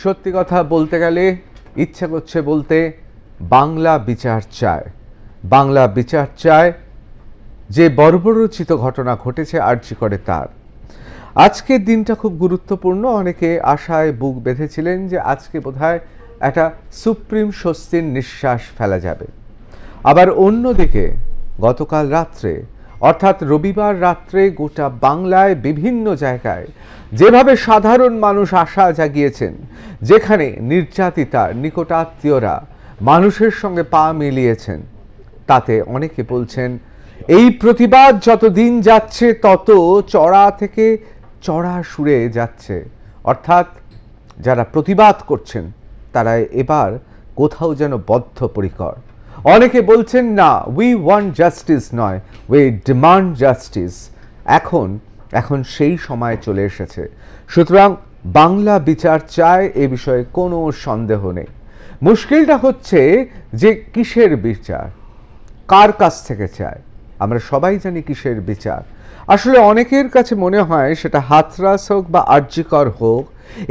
সত্যি কথা বলতে গেলে ইচ্ছা করছে বলতে বাংলা বিচার চায়। বাংলা বিচার চায় যে বর্বরোচিত ঘটনা ঘটেছে আরজি করে তার। আজকের দিনটা খুব গুরুত্বপূর্ণ। অনেকে আশায় বুক বেঁধেছিলেন যে আজকে বোধহয় একটা সুপ্রিম স্বস্তির নিঃশ্বাস ফেলা যাবে। আবার অন্যদিকে গতকাল রাত্রে অর্থাৎ রবিবার রাত্রে গোটা বাংলায় বিভিন্ন জায়গায় যেভাবে সাধারণ মানুষ আশা জাগিয়েছেন, যেখানে নির্যাতিতার নিকটাত্মীয়রা মানুষের সঙ্গে পা মিলিয়েছেন, তাতে অনেকে বলছেন এই প্রতিবাদ যত দিন যাচ্ছে তত চড়া থেকে চড়া সুরে যাচ্ছে। অর্থাৎ যারা প্রতিবাদ করছেন তারা এবার কোথাও যেন বদ্ধপরিকর। অনেকে বলছেন না, উই ওয়ান্ট জাস্টিস নয়, উই ডিমান্ড জাস্টিস। এখন সেই সময় চলে এসেছে। সুতরাং বাংলা বিচার চায়, এ বিষয়ে কোনো সন্দেহ নেই। মুশকিলটা হচ্ছে যে কিসের বিচার, কার কাছ থেকে চায়। আমরা সবাই জানি কিসের বিচার। আসলে অনেকের কাছে মনে হয় সেটা হাথরাস হোক বা আরজিকর হোক,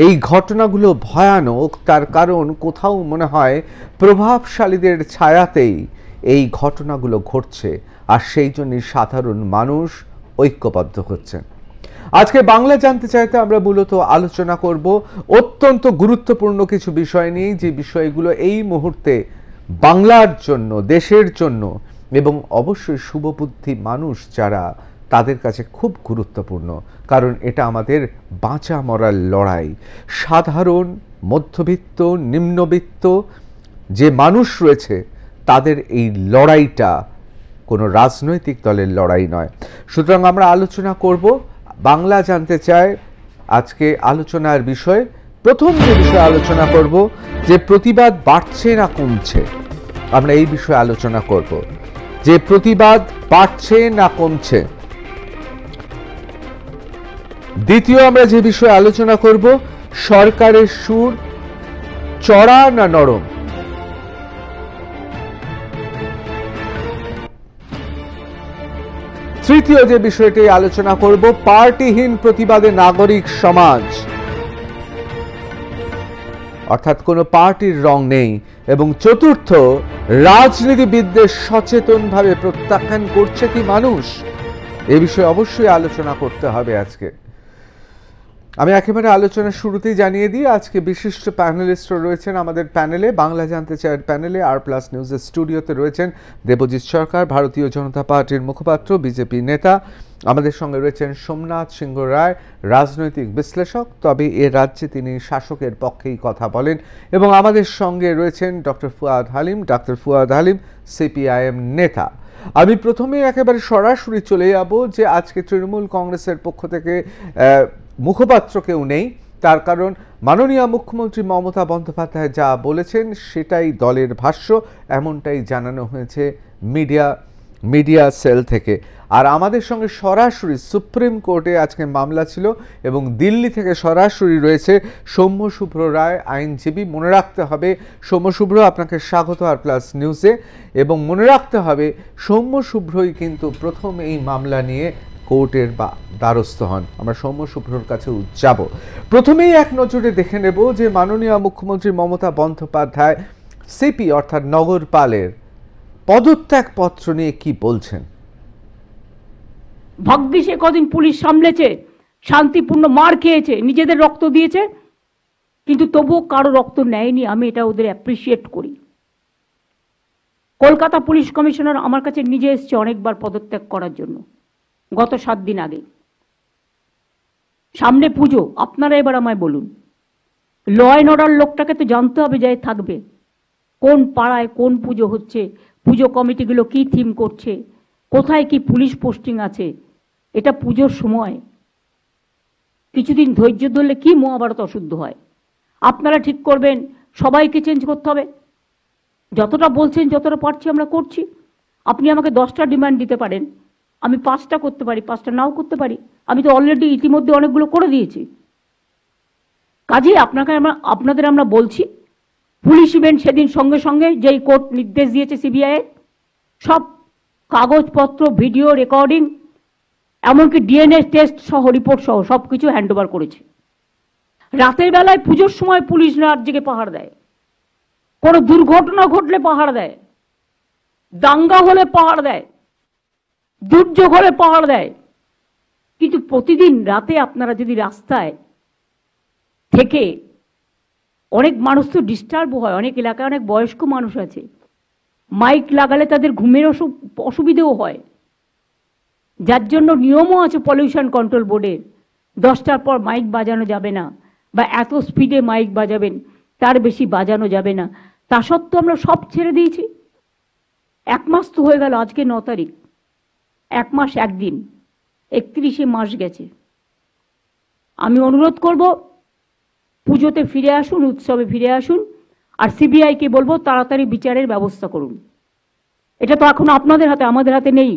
এই ঘটনাগুলো ভয়ানক। তার কারণ কোথাও মনে হয় প্রভাবশালীদের ছায়াতেই এই ঘটনাগুলো ঘটছে, আর সেই জন্যই সাধারণ মানুষ ঐক্যবদ্ধ হচ্ছেন। আজকে বাংলা জানতে চাইতে আমরা মূলত আলোচনা করব অত্যন্ত গুরুত্বপূর্ণ কিছু বিষয় নিয়ে, যে বিষয়গুলো এই মুহূর্তে বাংলার জন্য, দেশের জন্য এবং অবশ্যই শুভবুদ্ধি মানুষ যারা, তাদের কাছে খুব গুরুত্বপূর্ণ। কারণ এটা আমাদের বাঁচা মরার লড়াই। সাধারণ, মধ্যবিত্ত, নিম্নবিত্ত যে মানুষ রয়েছে তাদের এই লড়াইটা কোনো রাজনৈতিক দলের লড়াই নয়। সুতরাং আমরা আলোচনা করব বাংলা জানতে চায় আজকে আলোচনার বিষয়। প্রথম যে বিষয়ে আলোচনা করব যে প্রতিবাদ বাড়ছে না কমছে, আমরা এই বিষয়ে আলোচনা করব যে প্রতিবাদ বাড়ছে না কমছে। দ্বিতীয় আমরা যে বিষয়ে আলোচনা করব সরকারের সুর চড়া না নরম। তৃতীয় যে বিষয়টি আলোচনা করব পার্টিহীন প্রতিবাদে নাগরিক সমাজ, অর্থাৎ কোনো পার্টির রং নেই। এবং চতুর্থ, রাজনীতিবিদদের সচেতনভাবে প্রত্যাখ্যান করছে কি মানুষ, এ বিষয়ে অবশ্যই আলোচনা করতে হবে আজকে। আমি একেবারে আলোচনার শুরুতেই জানিয়ে দিই আজকে বিশিষ্ট প্যানেলিস্টরা রয়েছেন আমাদের প্যানেলে। বাংলা জানতে চায়ের প্যানেলে আর প্লাস নিউজের স্টুডিওতে রয়েছেন দেবজিৎ সরকার, ভারতীয় জনতা পার্টির মুখপাত্র, বিজেপি নেতা। আমাদের সঙ্গে রয়েছেন সোমনাথ সিংহ রায়, রাজনৈতিক বিশ্লেষক, তবে এ রাজ্যে তিনি শাসকের পক্ষেই কথা বলেন। এবং আমাদের সঙ্গে রয়েছেন ডক্টর ফুয়াদ হালিম, সিপিআইএম নেতা। আমি প্রথমে একেবারে সরাসরি চলে যাব যে আজকে তৃণমূল কংগ্রেসের পক্ষ থেকে মুখপাত্র কেউ নেই। তার কারণ মাননীয় মুখ্যমন্ত্রী মমতা বন্দ্যোপাধ্যায় যা বলেছেন সেটাই দলের ভাষ্য, এমনটাই জানানো হয়েছে মিডিয়া সেল থেকে। আর আমাদের সঙ্গে সরাসরি সুপ্রিম কোর্টে আজকে মামলা ছিল এবং দিল্লি থেকে সরাসরি রয়েছে সৌম্য শুভ্র রায়, আইনজীবী। মনে রাখতে হবে, সৌম্য শুভ্র, আপনাকে স্বাগত আর প্লাস নিউজে। এবং মনে রাখতে হবে সৌম্য শুভ্রই কিন্তু প্রথম এই মামলা নিয়ে কোর্টের বা দ্বারস্থ হন। আমরা সৌম্য শুভ্রর কাছেও যাব। প্রথমেই এক নজরে দেখে নেব যে মাননীয় মুখ্যমন্ত্রী মমতা বন্দ্যোপাধ্যায় সিপি অর্থাৎ নগরপালের পদত্যাগ পত্র নিয়ে কি বলছেন। ভাগ্যিস কদিন পুলিশ সামলেছে, শান্তিপূর্ণ মার খেয়েছে, নিজেদের রক্ত দিয়েছে, কিন্তু তবুও কারো রক্ত নেয়নি। আমি এটা ওদের অ্যাপ্রিসিয়েট করি। কলকাতা পুলিশ কমিশনার আমার কাছে নিজে এসছে অনেকবার পদত্যাগ করার জন্য, গত 7 দিন আগে। সামনে পুজো, আপনারা এবার আমায় বলুন, ল অ্যান্ড অর্ডার লোকটাকে তো জানতে হবে যে থাকবে কোন পাড়ায় কোন পুজো হচ্ছে, পুজো কমিটিগুলো কি থিম করছে, কোথায় কি পুলিশ পোস্টিং আছে। এটা পুজোর সময়, কিছুদিন ধৈর্য ধরলে কি মহাভারত অশুদ্ধ হয়। আপনারা ঠিক করবেন সবাইকে চেঞ্জ করতে হবে। যতটা বলছেন, যতটা পারছি আমরা করছি। আপনি আমাকে 10টা ডিমান্ড দিতে পারেন, আমি 5টা করতে পারি, 5টা নাও করতে পারি। আমি তো অলরেডি ইতিমধ্যে অনেকগুলো করে দিয়েছি। কাজেই আপনাদের আমরা বলছি, পুলিশ ইভেন্ট সেদিন সঙ্গে সঙ্গে যেই কোর্ট নির্দেশ দিয়েছে সিবিআই, সব কাগজপত্র, ভিডিও রেকর্ডিং, এমনকি ডিএনএ টেস্ট সহ রিপোর্ট সহ সব কিছু হ্যান্ড ওভার করেছে। রাতের বেলায় পুজোর সময় পুলিশ রাত জেগে পাহাড় দেয়, কোনো দুর্ঘটনা ঘটলে পাহাড় দেয়, দাঙ্গা হলে পাহাড় দেয়, দুর্যোগ হলে পাহাড় দেয়। কিন্তু প্রতিদিন রাতে আপনারা যদি রাস্তায় থেকে, অনেক মানুষ তো ডিস্টার্ব হয়, অনেক এলাকায় অনেক বয়স্ক মানুষ আছে, মাইক লাগালে তাদের ঘুমের অসুবিধেও হয়, যার জন্য নিয়মও আছে পলিউশন কন্ট্রোল বোর্ডের, 10টার পর মাইক বাজানো যাবে না, বা এত স্পিডে মাইক বাজাবেন তার বেশি বাজানো যাবে না। তা সত্ত্বেও আমরা সব ছেড়ে দিয়েছি। 1 মাস তো হয়ে গেল, আজকে 9 তারিখ, 1 মাস 1 দিন, 31শে মাস গেছে। আমি অনুরোধ করব, পুজোতে ফিরে আসুন, উৎসবে ফিরে আসুন, আর সিবিআইকে বলবো তাড়াতাড়ি বিচারের ব্যবস্থা করুন। এটা তো এখন আপনাদের হাতে, আমাদের হাতে নেই।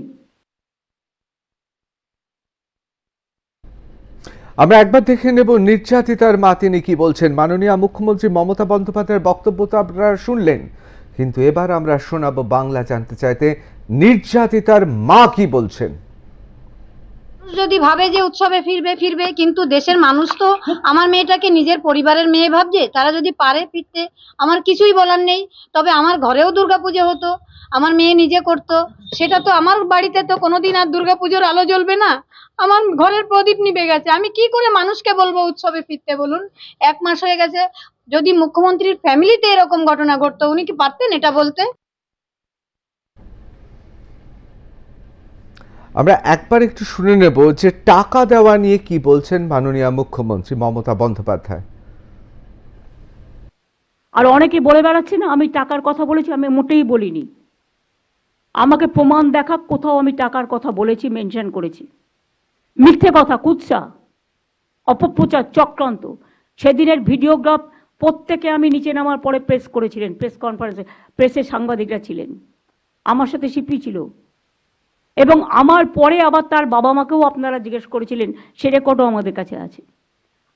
আমরা একবার দেখে নেব নির্যাতিতার মা তিনি কি বলছেন। মাননীয় মুখ্যমন্ত্রী মমতা বন্দ্যোপাধ্যায়ের বক্তব্য তো আপনারা শুনলেন, কিন্তু এবার আমরা শোনাবো বাংলা জানতে চাইতে নির্যাতিতার মা কি বলছেন। যদি ভাবে যে উৎসবে ফিরবে, কিন্তু দেশের মানুষ তো আমার মেয়েটাকে নিজের পরিবারের মেয়ে ভাবছে। তারা যদি পারে ফিরতে, আমার কিছুই বলার নেই। তবে আমার ঘরেও দুর্গাপুজো হতো, আমার মেয়ে নিজে করতো, সেটা তো আমার বাড়িতে তো কোনোদিন আর দুর্গাপুজোর আলো জ্বলবে না, আমার ঘরের প্রদীপ নিভে গেছে। আমি কি করে মানুষকে বলবো উৎসবে ফিরতে বলুন? 1 মাস হয়ে গেছে। যদি মুখ্যমন্ত্রীর ফ্যামিলিতে এরকম ঘটনা ঘটতো, উনি কি পারতেন এটা বলতে? আমরা একবার একটু শুনে নেব যে টাকা দেওয়া নিয়ে কি বলছেন মাননীয় মুখ্যমন্ত্রী মমতা বন্দ্যোপাধ্যায়। আর অনেকে বলে বেড়াচ্ছে না আমি টাকার কথা বলেছি, আমি মোটেই বলিনি। আমাকে প্রমাণ দেখাক কোথাও আমি টাকার কথা বলেছি, মেনশন করেছি। মিথ্যে কথা, কুৎসা, অপপ্রচার, চক্রান্ত। সেদিনের ভিডিওগ্রাফ প্রত্যেকে আমি নিচে নামার পরে প্রেস করেছিলেন, প্রেস কনফারেন্সে প্রেসের সাংবাদিকরা ছিলেন, আমার সাথে সিপি ছিল, এবং আমার পরে আবার তার বাবা মাকেও আপনারা জিজ্ঞেস করেছিলেন, সে রেকর্ডও আমাদের কাছে আছে।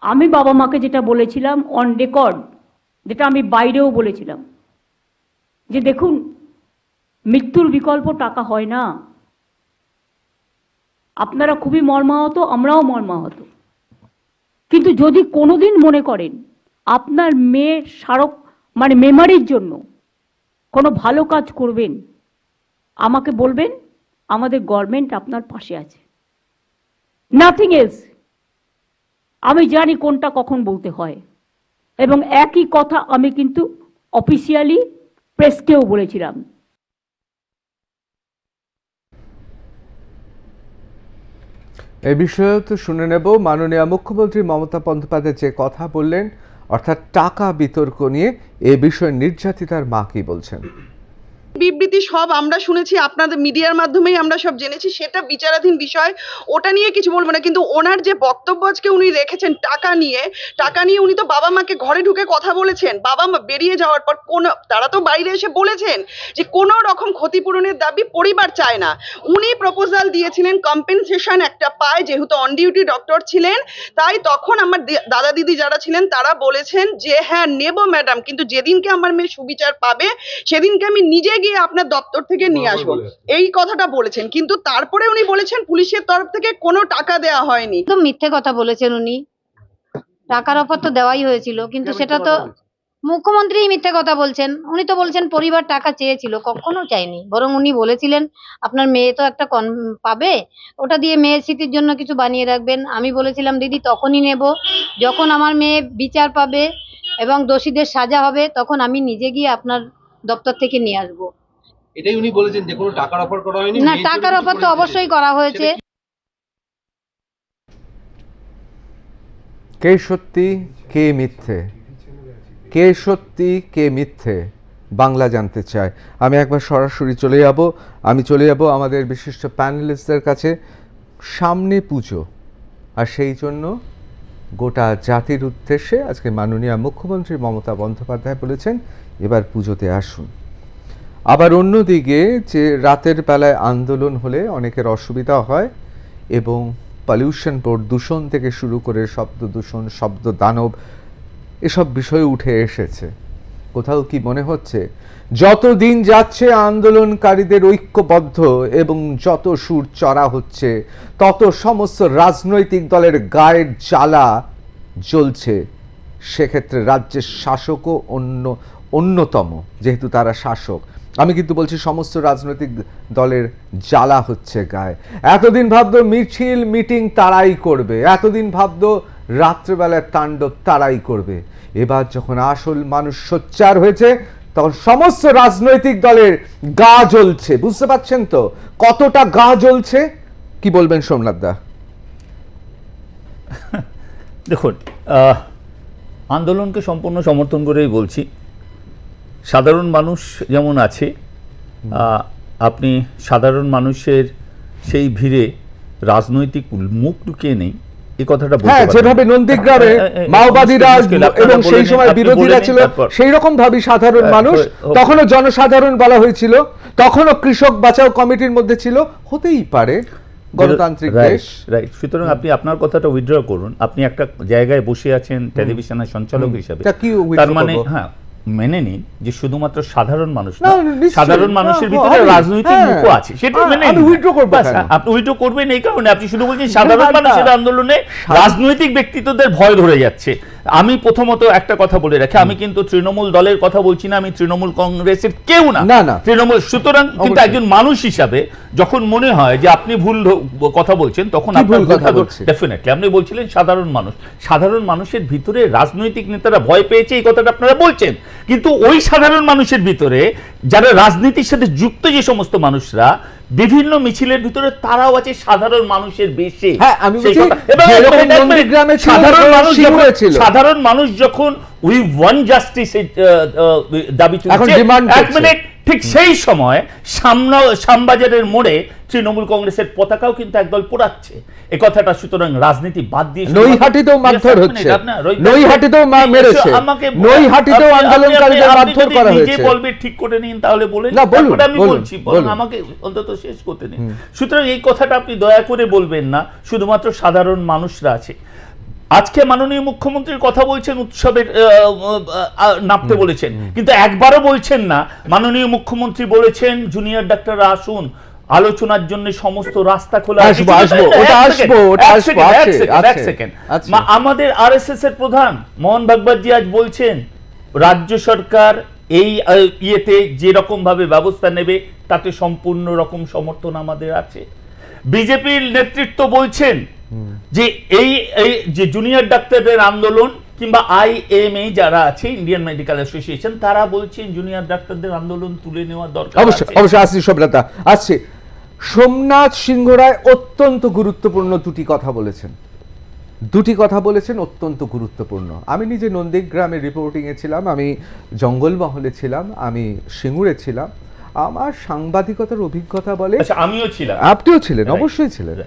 আমি বাবা মাকে যেটা বলেছিলাম অন রেকর্ড, যেটা আমি বাইরেও বলেছিলাম, যে দেখুন মৃত্যুর বিকল্প টাকা হয় না। আপনারা খুবই মর্মাহত, আমরাও মর্মাহত, কিন্তু যদি কোনোদিন মনে করেন আপনার মেয়ের স্মারক মানে মেমারির জন্য কোনো ভালো কাজ করবেন, আমাকে বলবেন, আমাদের গভর্নমেন্ট আপনার পাশে আছে, নাথিং এলস। আমি জানি কোনটা কখন বলতে হয়, এবং একই কথা আমি কিন্তু অফিসিয়ালি প্রেসকেও বলেছিলাম। এই বিষয়ে তো শুনে নেব মাননীয় মুখ্যমন্ত্রী মমতা বন্দ্যোপাধ্যায় যে কথা বললেন, অর্থাৎ টাকা বিতর্ক নিয়ে এ বিষয়ে নির্যাতিতার মা কি বলছেন। বিবৃতি সব আমরা শুনেছি, আপনাদের মিডিয়ার মাধ্যমেই আমরা সব জেনেছি, সেটা বিচারাধীন বিষয়, ওটা নিয়ে কিছু বলবো না। কিন্তু ওনার যে বক্তব্য আজকে উনি রেখেছেন টাকা নিয়ে উনি তো বাবা মাকে ঘরে ঢুকে কথা বলেছেন। বাবা মা বেরিয়ে যাওয়ার পর তারা তো বাইরে এসে বলেছেন যে কোনো রকম ক্ষতিপূরণের দাবি পরিবার চায় না। উনি প্রপোজাল দিয়েছিলেন কম্পেনসেশন একটা পায়, যেহেতু অন ডিউটি ডক্টর ছিলেন, তাই তখন আমার দাদা দিদি যারা ছিলেন তারা বলেছেন যে হ্যাঁ নেব ম্যাডাম, কিন্তু যেদিনকে আমার মেয়ে সুবিচার পাবে সেদিনকে আমি নিজে গিয়ে আপনার দপ্তর থেকে নিয়ে আসবো, এই কথাটা বলেছেন। কিন্তু তারপরে উনি বলেছেন পুলিশের তরফ থেকে কোনো টাকা দেওয়া হয়নি। একদম মিথ্যে কথা বলেছেন উনি। টাকার অফার তো দেওয়াই হয়েছিল, কিন্তু সেটা তো মুখ্যমন্ত্রী মিথ্যে কথা বলছেন। উনি তো বলছেন পরিবার টাকা চেয়েছিল, কখনো চাইনি। বরং উনি বলেছিলেন আপনার মেয়ে তো একটা পাবে, ওটা দিয়ে মেয়ের স্মৃতির জন্য কিছু বানিয়ে রাখবেন। আমি বলেছিলাম দিদি তখনই নেব যখন আমার মেয়ে বিচার পাবে এবং দোষীদের সাজা হবে, তখন আমি নিজে গিয়ে আপনার দপ্তর থেকে নিয়ে আসবো। এটাই উনি বলেছেন যে কোনো টাকার অফার করা হয়নি। না, টাকার অফার তো অবশ্যই করা হয়েছে। কে সত্যি কে মিথ্যে, কে সত্যি কে মিথ্যে বাংলা জানতে চায়। আমি একবার সরাসরি চলে যাব আমাদের বিশিষ্ট প্যানেলিস্টদের কাছে। সামনে পুজো, আর সেই জন্য গোটা জাতির উদ্দেশ্যে আজকে মাননীয় মুখ্যমন্ত্রী মমতা বন্দ্যোপাধ্যায় বলেছেন এবার পুজোতে আসুন। আবার অন্যদিকে যে রাতের বেলায় আন্দোলন হলে অনেকের অসুবিধা হয়, এবং পলিউশন বোর্ড দূষণ থেকে শুরু করে শব্দ দূষণ, শব্দ দানব, এসব বিষয় উঠে এসেছে। কোথাও কি মনে হচ্ছে যত দিন যাচ্ছে আন্দোলনকারীদের ঐক্যবদ্ধ এবং যত সুর চড়া হচ্ছে, তত সমস্ত রাজনৈতিক দলের গায়ের জ্বালা জ্বলছে সেক্ষেত্রে রাজ্যের শাসকও অন্যতম, যেহেতু তারা শাসক। আমি কিন্তু বলছি সমস্ত রাজনৈতিক দলের জ্বালা হচ্ছে গায়ে। এতদিন ভাবতো মিছিল মিটিং তারাই করবে, এতদিন ভাবতো রাত্রেবেলার তাণ্ডব তারাই করবে। এবার যখন আসল মানুষ সোচ্চার হয়েছে তখন সমস্ত রাজনৈতিক দলের গা জ্বলছে। বুঝতে পারছেন তো কতটা গা জ্বলছে? কি বলবেন সোমনাথ দা? দেখুন, আন্দোলনকে সম্পূর্ণ সমর্থন করেই বলছি। সাধারণ মানুষ যেমন আছে, আপনি সাধারণ মানুষের সেই ভিড়ে রাজনৈতিক মুখ ঢুকিয়ে নেই এই কথাটা বলতে পারেন। যেভাবে নন্দীগ্রামে মাওবাদীরা এবং সেই সময় বিরোধীরা ছিল সেই রকম ভাবে সাধারণ মানুষ, তখনও জনসাধারণ বলা হয়েছিল, তখনও কৃষক বাঁচাও কমিটির মধ্যে ছিল। হতেই পারে গণতান্ত্রিক দেশ, রাইট। সুতরাং আপনি আপনার কথাটা উইথড্র করুন। আপনি একটা জায়গায় বসে আছেন টেলিভিশনের সঞ্চালক হিসাবে, তার মানে হ্যাঁ মেনে নিন যে শুধুমাত্র সাধারণ মানুষ না, সাধারণ মানুষের ভিতরে রাজনৈতিক মুখও আছে, সেটা মেনে নিন। আপনি উইথড্র করবেন এই কারণে আপনি শুধু বলছেন সাধারণ মানুষের আন্দোলনে রাজনৈতিক ব্যক্তিত্বদের ভয় ধরে যাচ্ছে। আমি প্রথমত একটা কথা বলে রাখি, আমি কিন্তু তৃণমূল দলের কথা বলছি না, আমি তৃণমূল কংগ্রেসের কেউ না, তৃণমূল। সুতরাং কিন্তু একজন মানুষ হিসাবে যখন মনে হয় যে আপনি ভুল কথা বলছেন, তখন ডেফিনেটলি আপনি বলছিলেন সাধারণ মানুষ। সাধারণ মানুষের ভিতরে রাজনৈতিক নেতারা ভয় পেয়েছে এই কথাটা আপনারা বলছেন, কিন্তু ওই সাধারণ মানুষের ভিতরে যারা রাজনীতির সাথে যুক্ত যে সমস্ত মানুষরা বিভিন্ন মিছিলের ভিতরে তারাও আছে সাধারণ মানুষের বেশে। সাধারণ মানুষ যখন উই ওয়ান জাস্টিস দাবি তুলছে, ঠিক সেই সময় শ্যামবাজারের মোড়ে তৃণমূল কংগ্রেসের পতাকাও কিন্তু একদল পোড়াচ্ছে এই কথাটা। সুতরাং রাজনীতি বাদ দিয়ে নৈহাটিতেও মারধর হচ্ছে, নৈহাটিতেও মেরেছে, নৈহাটিতেও আন্দোলনকারীদের মারধর করা হয়েছে। নিজে বলবে ঠিক করে নিন, তাহলে বলেন। আমি বলছি, আমাকে অন্তত শেষ করতে নিন। সুতরাং এই কথাটা আপনি দয়া করে বলবেন না, শুধুমাত্র সাধারণ মানুষরা আছে। আজকে মাননীয় মুখ্যমন্ত্রীর কথা বলছেন, উৎসবের নামতে বলেছেন, কিন্তু একবারও বলছেন না মাননীয় মুখ্যমন্ত্রী বলেছেন জুনিয়র ডাক্তাররা আসুন, আলোচনার জন্য সমস্ত রাস্তা খোলা। আমাদের আরএসএস এর প্রধান মোহন ভাগবতজি আজ বলছেন রাজ্য সরকার এই ইয়েতে যে রকম ভাবে ব্যবস্থা নেবে তাতে সম্পূর্ণ রকম সমর্থন আমাদের আছে। বিজেপির নেতৃত্ব বলছেন যে এই যে জুনিয়র ডাক্তারদের আন্দোলন কিংবা IMA যারা আছে ইন্ডিয়ান মেডিকেল অ্যাসোসিয়েশন, তারা বলছেন জুনিয়র ডাক্তারদের আন্দোলন তুলে নেওয়া দরকার। অবশ্যই আসছি সোমনাথ, আসছি। সোমনাথ সিংহ রায় অত্যন্ত গুরুত্বপূর্ণ দুটি কথা বলেছেন, অত্যন্ত গুরুত্বপূর্ণ। আমি নিজে নন্দীগ্রামে রিপোর্টিংয়ে ছিলাম, আমি জঙ্গলমহলে ছিলাম, আমি সিঙ্গুরে ছিলাম। আমার সাংবাদিকতার অভিজ্ঞতা বলে, আমিও ছিলাম, আপনিও ছিলেন, অবশ্যই ছিলেন।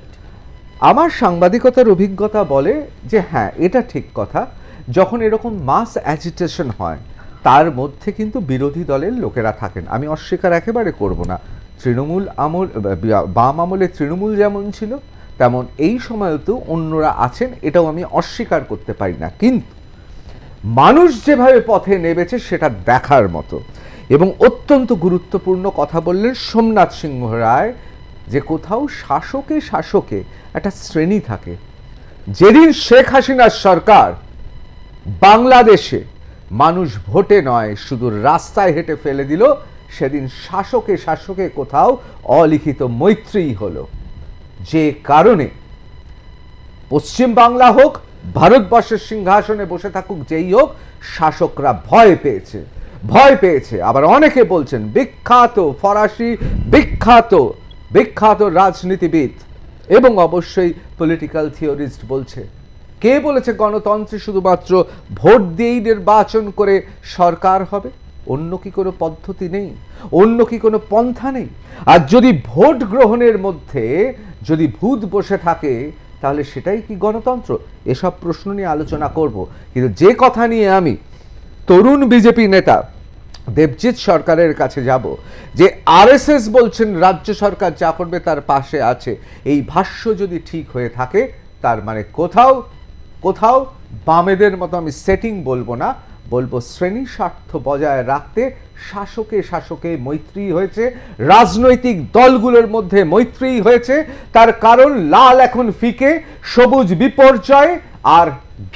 আমার সাংবাদিকতার অভিজ্ঞতা বলে যে হ্যাঁ, এটা ঠিক কথা, যখন এরকম মাস অ্যাজিটেশন হয় তার মধ্যে কিন্তু বিরোধী দলের লোকেরা থাকেন। আমি অস্বীকার একেবারে করব না, তৃণমূল আমল, বাম আমলে তৃণমূল যেমন ছিল তেমন এই সময়তেও অন্যরা আছেন, এটাও আমি অস্বীকার করতে পারি না। কিন্তু মানুষ যেভাবে পথে নেমেছে সেটা দেখার মতো। এবং অত্যন্ত গুরুত্বপূর্ণ কথা বললেন সোমনাথ সিংহ রায়, যে কোথাও শাসকে একটা শ্রেণী থাকে। যেদিন শেখ হাসিনার সরকার বাংলাদেশে মানুষ ভোটে নয় শুধু রাস্তায় হেঁটে ফেলে দিল, সেদিন শাসকে কোথাও অলিখিত মৈত্রী হলো। যে কারণে পশ্চিম বাংলা হোক, ভারতবর্ষের সিংহাসনে বসে থাকুক যেই হোক, শাসকরা ভয় পেয়েছে। আবার অনেকে বলছেন, বিখ্যাত ফরাসি বিখ্যাত রাজনীতিবিদ এবং অবশ্যই পলিটিক্যাল থিওরিস্ট বলছে, কে বলেছে গণতন্ত্রে শুধুমাত্র ভোট দিয়েই নির্বাচন করে সরকার হবে? অন্য কি কোনো পদ্ধতি নেই? অন্য কি কোনো পন্থা নেই? আর যদি ভোট গ্রহণের মধ্যে যদি ভূত বসে থাকে তাহলে সেটাই কি গণতন্ত্র? এসব প্রশ্ন নিয়ে আলোচনা করব। কিন্তু যে কথা নিয়ে আমি তরুণ বিজেপি নেতা দেবজিৎ সরকারের কাছে যাব, যে আরএসএস বলছেন রাজ্য সরকার যা করবে তার পাশে আছে, এই ভাষ্য যদি ঠিক হয়ে থাকে তার মানে কোথাও বামেদের মতো আমি সেটিং বলবো না, বলবো শ্রেণী স্বার্থ বজায় রাখতে শাসকে মৈত্রী হয়েছে, রাজনৈতিক দলগুলোর মধ্যে মৈত্রী হয়েছে। তার কারণ লাল এখন ফিকে, সবুজ বিপর্যয়, আর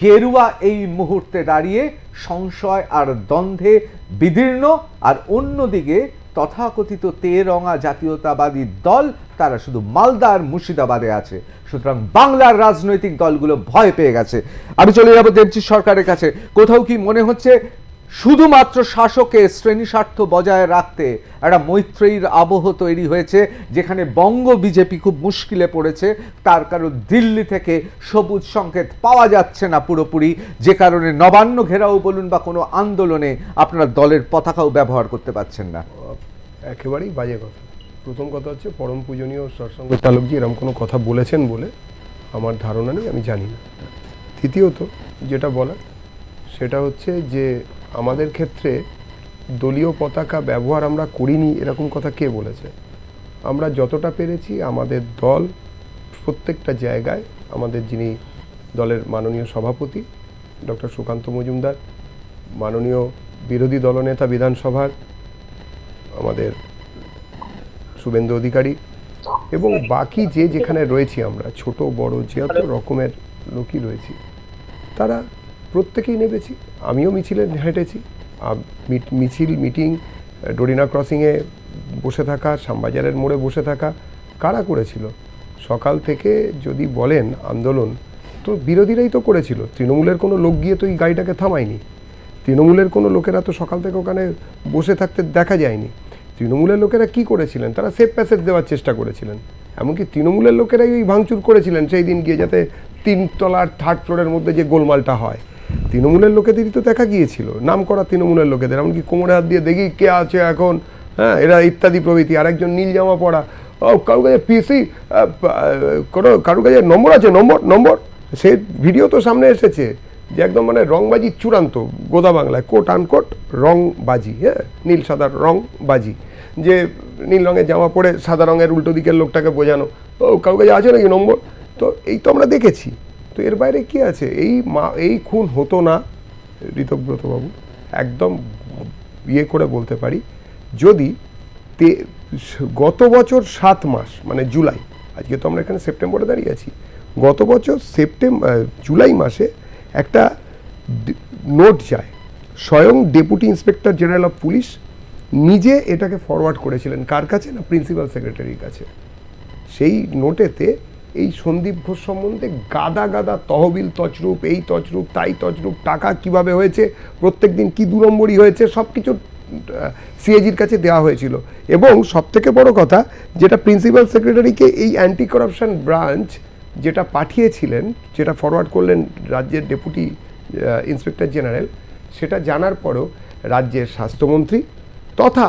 গেরুয়া এই মুহূর্তে দাঁড়িয়ে সংশয় আর দ্বন্দ্বে বিদীর্ণ, আর অন্যদিকে তথাকথিত তেরঙা জাতীয়তাবাদী দল তারা শুধু মালদা আর মুর্শিদাবাদে আছে। সুতরাং বাংলার রাজনৈতিক দলগুলো ভয় পেয়ে গেছে। আমি চলে যাব দেবজিৎ সরকারের কাছে। কোথাও কি মনে হচ্ছে শুধুমাত্র শাসকের শ্রেণী স্বার্থ বজায় রাখতে একটা মৈত্রীর আবহ তৈরি হয়েছে, যেখানে বঙ্গ বিজেপি খুব মুশকিলে পড়েছে, তার কারণ দিল্লি থেকে সবুজ সংকেত পাওয়া যাচ্ছে না পুরোপুরি, যে কারণে নবান্ন ঘেরাও বলুন বা কোনো আন্দোলনে আপনার দলের পতাকাও ব্যবহার করতে পারছেন না? একেবারেই বাজে কথা। প্রথম কথা হচ্ছে পরম পূজনীয় সরসঙ্গ চালকজি এরকম কোনো কথা বলেছেন বলে আমার ধারণা নেই, আমি জানি না। দ্বিতীয়ত যেটা বলার সেটা হচ্ছে যে আমাদের ক্ষেত্রে দলীয় পতাকা ব্যবহার আমরা করিনি এরকম কথা কে বলেছে? আমরা যতটা পেরেছি আমাদের দল প্রত্যেকটা জায়গায়, আমাদের যিনি দলের মাননীয় সভাপতি ডক্টর সুকান্ত মজুমদার, মাননীয় বিরোধী দলনেতা বিধানসভার আমাদের শুভেন্দু অধিকারী এবং বাকি যে যেখানে রয়েছি আমরা ছোট বড় যত রকমের লোকই রয়েছি, তারা প্রত্যেকেই নেমেছি। আমিও মিছিলে হেঁটেছি, মিটিং ডোরিনা ক্রসিংয়ে বসে থাকা, শ্যামবাজারের মোড়ে বসে থাকা কারা করেছিল? সকাল থেকে যদি বলেন আন্দোলন, তো বিরোধীরাই তো করেছিল। তৃণমূলের কোনো লোক গিয়ে তো এই গাড়িটাকে থামায়নি। তৃণমূলের কোনো লোকেরা তো সকাল থেকে ওখানে বসে থাকতে দেখা যায়নি। তৃণমূলের লোকেরা কি করেছিলেন? তারা সেফ প্যাসেজ দেওয়ার চেষ্টা করেছিলেন। এমনকি তৃণমূলের লোকেরাই ওই ভাঙচুর করেছিলেন সেই দিন গিয়ে, যাতে 3 তলার 3rd ফ্লোরের মধ্যে যে গোলমালটা হয়। তৃণমূলের লোকেদেরই তো দেখা গিয়েছিল, নাম করা তৃণমূলের লোকেদের, এমনকি কোমরে হাত দিয়ে দেখি কে আছে এখন, হ্যাঁ এরা ইত্যাদি প্রভৃতি। আরেকজন নীল জামা পরা, ও কারো কাছে পিসি, কারো কাছে নম্বর আছে, নম্বর সে ভিডিও তো সামনে এসেছে যে একদম মানে রংবাজি চূড়ান্ত, গোদা বাংলায় কোট আনকোট রংবাজি, হ্যাঁ নীল সাদার রংবাজি, যে নীল রঙের জামা পরে সাদা রঙের উল্টো দিকের লোকটাকে বোঝানো, ও কারো কাছে আছে নাকি নম্বর। তো এই তো আমরা দেখেছি। তো এর বাইরে কি আছে? এই খুন হতো না ঋতব্রতবাবু, একদম ইয়ে করে বলতে পারি, যদি গত বছর 7 মাস মানে জুলাই, আজকে তো আমরা এখানে সেপ্টেম্বরে দাঁড়িয়ে আছি, গত বছর জুলাই মাসে একটা নোট যায়, স্বয়ং deputy inspector general of police নিজে এটাকে ফরওয়ার্ড করেছিলেন কার কাছে? না প্রিন্সিপাল সেক্রেটারির কাছে। সেই নোটেতে এই সন্দীপ ঘোষ সম্বন্ধে গাদা গাদা তহবিল তছরূপ, এই তছরূপ তাই তছরূপ, টাকা কিভাবে হয়েছে, প্রত্যেক দিন কী 2 নম্বরই হয়েছে, সব কিছু সিএজির কাছে দেওয়া হয়েছিল। এবং সবথেকে বড় কথা, যেটা প্রিন্সিপাল সেক্রেটারিকে এই অ্যান্টি করাপশন ব্রাঞ্চ যেটা পাঠিয়েছিলেন, যেটা ফরওয়ার্ড করলেন রাজ্যের ডেপুটি ইন্সপেক্টর জেনারেল, সেটা জানার পরেও রাজ্যের স্বাস্থ্যমন্ত্রী তথা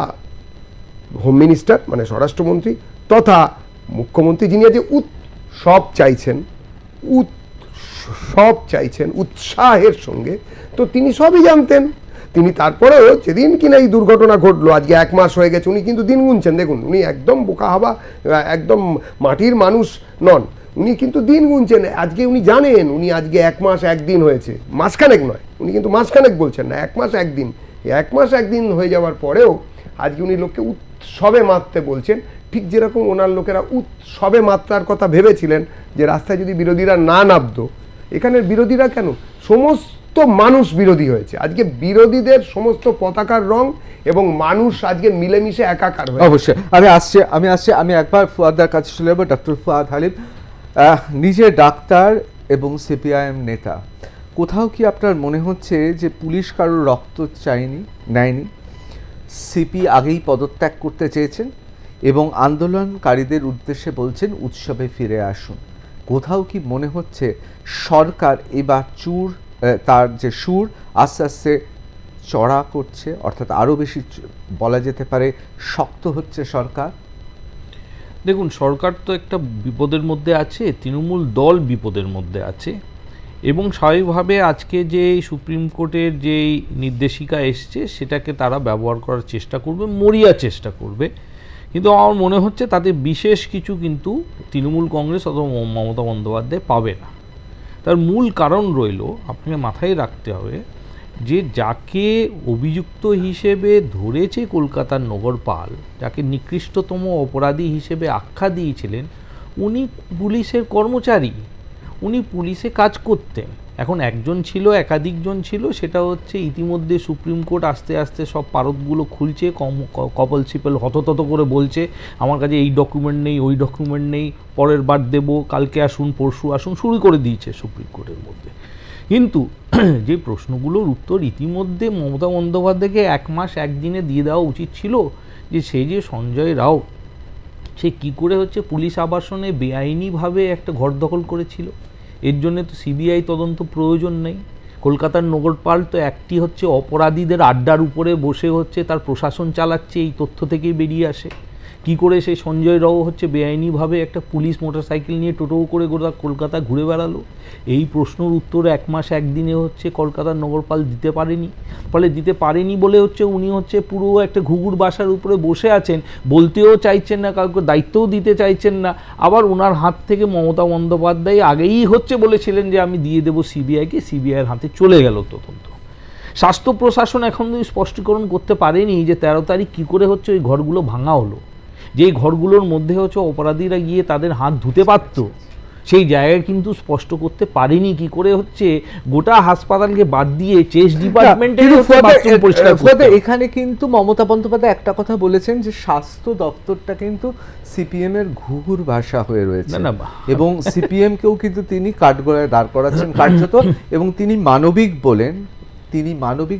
হোম মিনিস্টার মানে স্বরাষ্ট্রমন্ত্রী তথা মুখ্যমন্ত্রী, যিনি আজ সব চাইছেন উৎসাহের সঙ্গে, তো তিনি সবই জানতেন। তিনি তারপরেও যেদিন কিনা এই দুর্ঘটনা ঘটলো, আজকে 1 মাস হয়ে গেছে, উনি কিন্তু দিন গুনছেন। দেখুন, উনি একদম বোকা হাবা, একদম মাটির মানুষ নন, উনি কিন্তু দিন গুনছেন। আজকে উনি জানেন উনি আজকে 1 মাস 1 দিন হয়েছে, মাসখানেক নয়, উনি কিন্তু মাসখানেক বলছেন না, 1 মাস 1 দিন। 1 মাস 1 দিন হয়ে যাওয়ার পরেও আজকে উনি লোককে উৎসবে মারতে বলছেন, ঠিক যেরকম ওনার লোকেরা উৎসবে মাত্রার কথা ভেবেছিলেন যে রাস্তায় যদি বিরোধীরা না নামতো। এখানের বিরোধীরা কেন, সমস্ত মানুষ বিরোধী হয়েছে। আজকে বিরোধীদের সমস্ত পতাকার রং এবং মানুষ আজকে মিলেমিশে একাকার হয়েছে। অবশ্যই আমি একবার ফুয়াদার কাছে চলে যাবো। ডক্টর ফুয়াদ হালিম, নিজে ডাক্তার এবং সিপিআইএম নেতা, কোথাও কি আপনার মনে হচ্ছে যে পুলিশ কারোর রক্ত নেয়নি? সিপি আগেই পদত্যাগ করতে চেয়েছেন এবং আন্দোলনকারীদের উদ্দেশ্যে বলছেন উৎসবে ফিরে আসুন। কোথাও কি মনে হচ্ছে সরকার এবার তার যে সুর আস্তে আস্তে চড়া করছে, অর্থাৎ আরও বেশি বলা যেতে পারে শক্ত হচ্ছে সরকার? দেখুন, সরকার তো একটা বিপদের মধ্যে আছে, তৃণমূল দল বিপদের মধ্যে আছে, এবং স্বাভাবিকভাবে আজকে যে সুপ্রিম কোর্টের যেই নির্দেশিকা এসছে সেটাকে তারা ব্যবহার করার চেষ্টা করবে, মরিয়ার চেষ্টা করবে। কিন্তু আমার মনে হচ্ছে তাতে বিশেষ কিছু কিন্তু তৃণমূল কংগ্রেস অথবা মমতা বন্দ্যোপাধ্যায় পাবে না। তার মূল কারণ রইল, আপনাকে মাথায় রাখতে হবে যে যাকে অভিযুক্ত হিসেবে ধরেছে কলকাতার নগরপাল, যাকে নিকৃষ্টতম অপরাধী হিসেবে আখ্যা দিয়েছিলেন, উনি পুলিশের কর্মচারী, উনি পুলিশে কাজ করতেন, এখন একজন ছিল, একাধিকজন ছিল, সেটা হচ্ছে ইতিমধ্যে সুপ্রিম কোর্ট আস্তে আস্তে সব পারতগুলো খুলছে, কপল সিপল হততত করে বলছে আমার কাছে এই ডকুমেন্ট নেই, ওই ডকুমেন্ট নেই, পরের বার দেবো, কালকে আসুন, পরশু আসুন, শুরু করে দিয়েছে সুপ্রিম কোর্টের মধ্যে। কিন্তু যে প্রশ্নগুলোর উত্তর ইতিমধ্যে মমতা বন্দ্যোপাধ্যায়কে 1 মাস 1 দিনে দিয়ে দেওয়া উচিত ছিল, যে সেই যে সঞ্জয় রাও, সে কি করে হচ্ছে পুলিশ আবাসনে বেআইনিভাবে একটা ঘর দখল করেছিল, এর জন্য তো সিবিআই তদন্ত প্রয়োজন নেই। কলকাতার নগরপাল তো একটি হচ্ছে অপরাধীদের আড্ডার উপরে বসে হচ্ছে তার প্রশাসন চালাচ্ছে, এই তথ্য থেকেই বেরিয়ে আসে। কি করে সেই সঞ্জয় রাও হচ্ছে বেআইনিভাবে একটা পুলিশ মোটরসাইকেল নিয়ে টোটো করে গোটা কলকাতা ঘুরে বেড়ালো, এই প্রশ্নের উত্তর 1 মাস 1 দিনে হচ্ছে কলকাতার নগরপাল দিতে পারেনি। ফলে দিতে পারেনি বলে হচ্ছে উনি হচ্ছে পুরো একটা ঘুঘুর বাসার উপরে বসে আছেন, বলতেও চাইছেন না, কাউকে দায়িত্বও দিতে চাইছেন না। আবার ওনার হাত থেকে মমতা বন্দ্যোপাধ্যায় আগেই হচ্ছে বলেছিলেন যে আমি দিয়ে দেবো সিবিআইকে, সিবিআইয়ের হাতে চলে গেল তদন্ত। স্বাস্থ্য প্রশাসন এখন স্পষ্টীকরণ করতে পারেনি যে 13 তারিখ কী করে হচ্ছে ওই ঘরগুলো ভাঙা হলো, যেই ঘরগুলোর মধ্যে হচ্ছে অপরাধীরা গিয়ে তাদের হাত ধুতে পারত, সেই জায়গায় কিন্তু স্পষ্ট করতে পারেনি কি করে হচ্ছে গোটা হাসপাতালকে বাদ দিয়ে চেস্ট ডিপার্টমেন্টের বাথরুম পরিষ্কার করতে। এখানে কিন্তু মমতা বন্দ্যোপাধ্যায় একটা কথা বলেছেন যে স্বাস্থ্য দপ্তরটা কিন্তু সিপিএম এর ঘুঘুর ভাষা হয়ে রয়েছে, এবং সিপিএম কেও কিন্তু তিনি কাঠগড়ায় দাঁড় করাচ্ছেন কার্যত, এবং তিনি মানবিক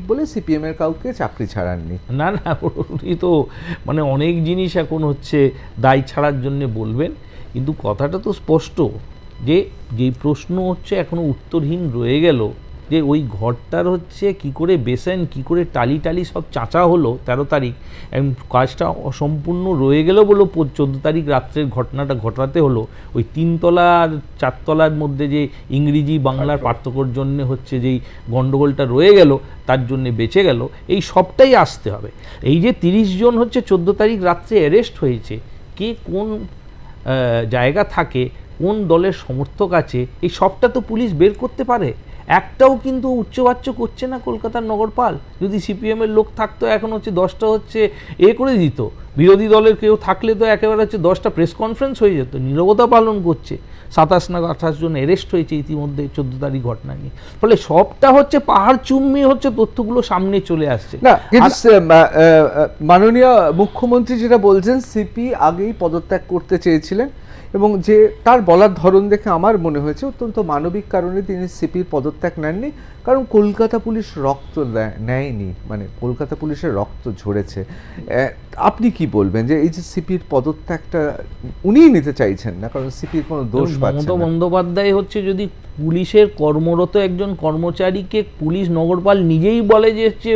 বলে সিপিএম এর কাউকে চাকরি ছাড়াননি। না না, উনি তো মানে অনেক জিনিস এখন হচ্ছে দায় ছাড়ার জন্য বলবেন, কিন্তু কথাটা তো স্পষ্ট যে যেই প্রশ্ন হচ্ছে এখনো উত্তরহীন রয়ে গেল, যে ওই ঘরটার হচ্ছে কি করে বেসেন, কি করে টালি সব চাঁচা হলো 13 তারিখ, কাজটা অসম্পূর্ণ রয়ে গেল বলে 14 তারিখ রাত্রের ঘটনাটা ঘটাতে হলো। ওই 3 তলা আর 4 তলার মধ্যে যে ইংরেজি বাংলার পার্থক্যর জন্য হচ্ছে যেই গণ্ডগোলটা রয়ে গেল, তার জন্যে বেঁচে গেল, এই সবটাই আসতে হবে। এই যে 30 জন হচ্ছে 14 তারিখ রাত্রে অ্যারেস্ট হয়েছে, কে কোন জায়গা থাকে, কোন দলের সমর্থক আছে, এই সবটা তো পুলিশ বের করতে পারে। একটাও কিন্তু উচ্চবাচ্য করছে না কলকাতার নগরপাল। যদি সিপিএমের লোক থাকতো এখন হচ্ছে 10টা হচ্ছে করে দিত, বিরোধী দলের কেউ থাকলে তো একেবারে হচ্ছে 10টা প্রেস কনফারেন্স হয়ে যেত। নীরবতা পালন করছে। 27 না 28 জন অ্যারেস্ট হয়েছে ইতিমধ্যে 14 তারিখ ঘটনা নিয়ে। ফলে সবটা হচ্ছে পাহাড় চুম্বি হচ্ছে তথ্যগুলো সামনে চলে আসছে না। কিন্তু মাননীয় মুখ্যমন্ত্রী যেটা বলছেন, সিপি আগেই পদত্যাগ করতে চেয়েছিলেন, এবং যে তার বলার ধরন দেখে আমার মনে হয়েছে অত্যন্ত মানবিক কারণে তিনি সিপির পদত্যাগ নেননি, কারণ কলকাতা পুলিশ রক্ত নেয়নি, মানে কলকাতা পুলিশের রক্ত ঝরেছে। আপনি কি বলবেন যে এই যে সিপির পদত্যাগটা উনিই নিতে চাইছেন না, কারণ সিপির কোনো দোষ পাচ্ছেন না? মমতা বন্দ্যোপাধ্যায় হচ্ছে যদি পুলিশের কর্মরত একজন কর্মচারীকে পুলিশ নগরপাল নিজেই বলে যে হচ্ছে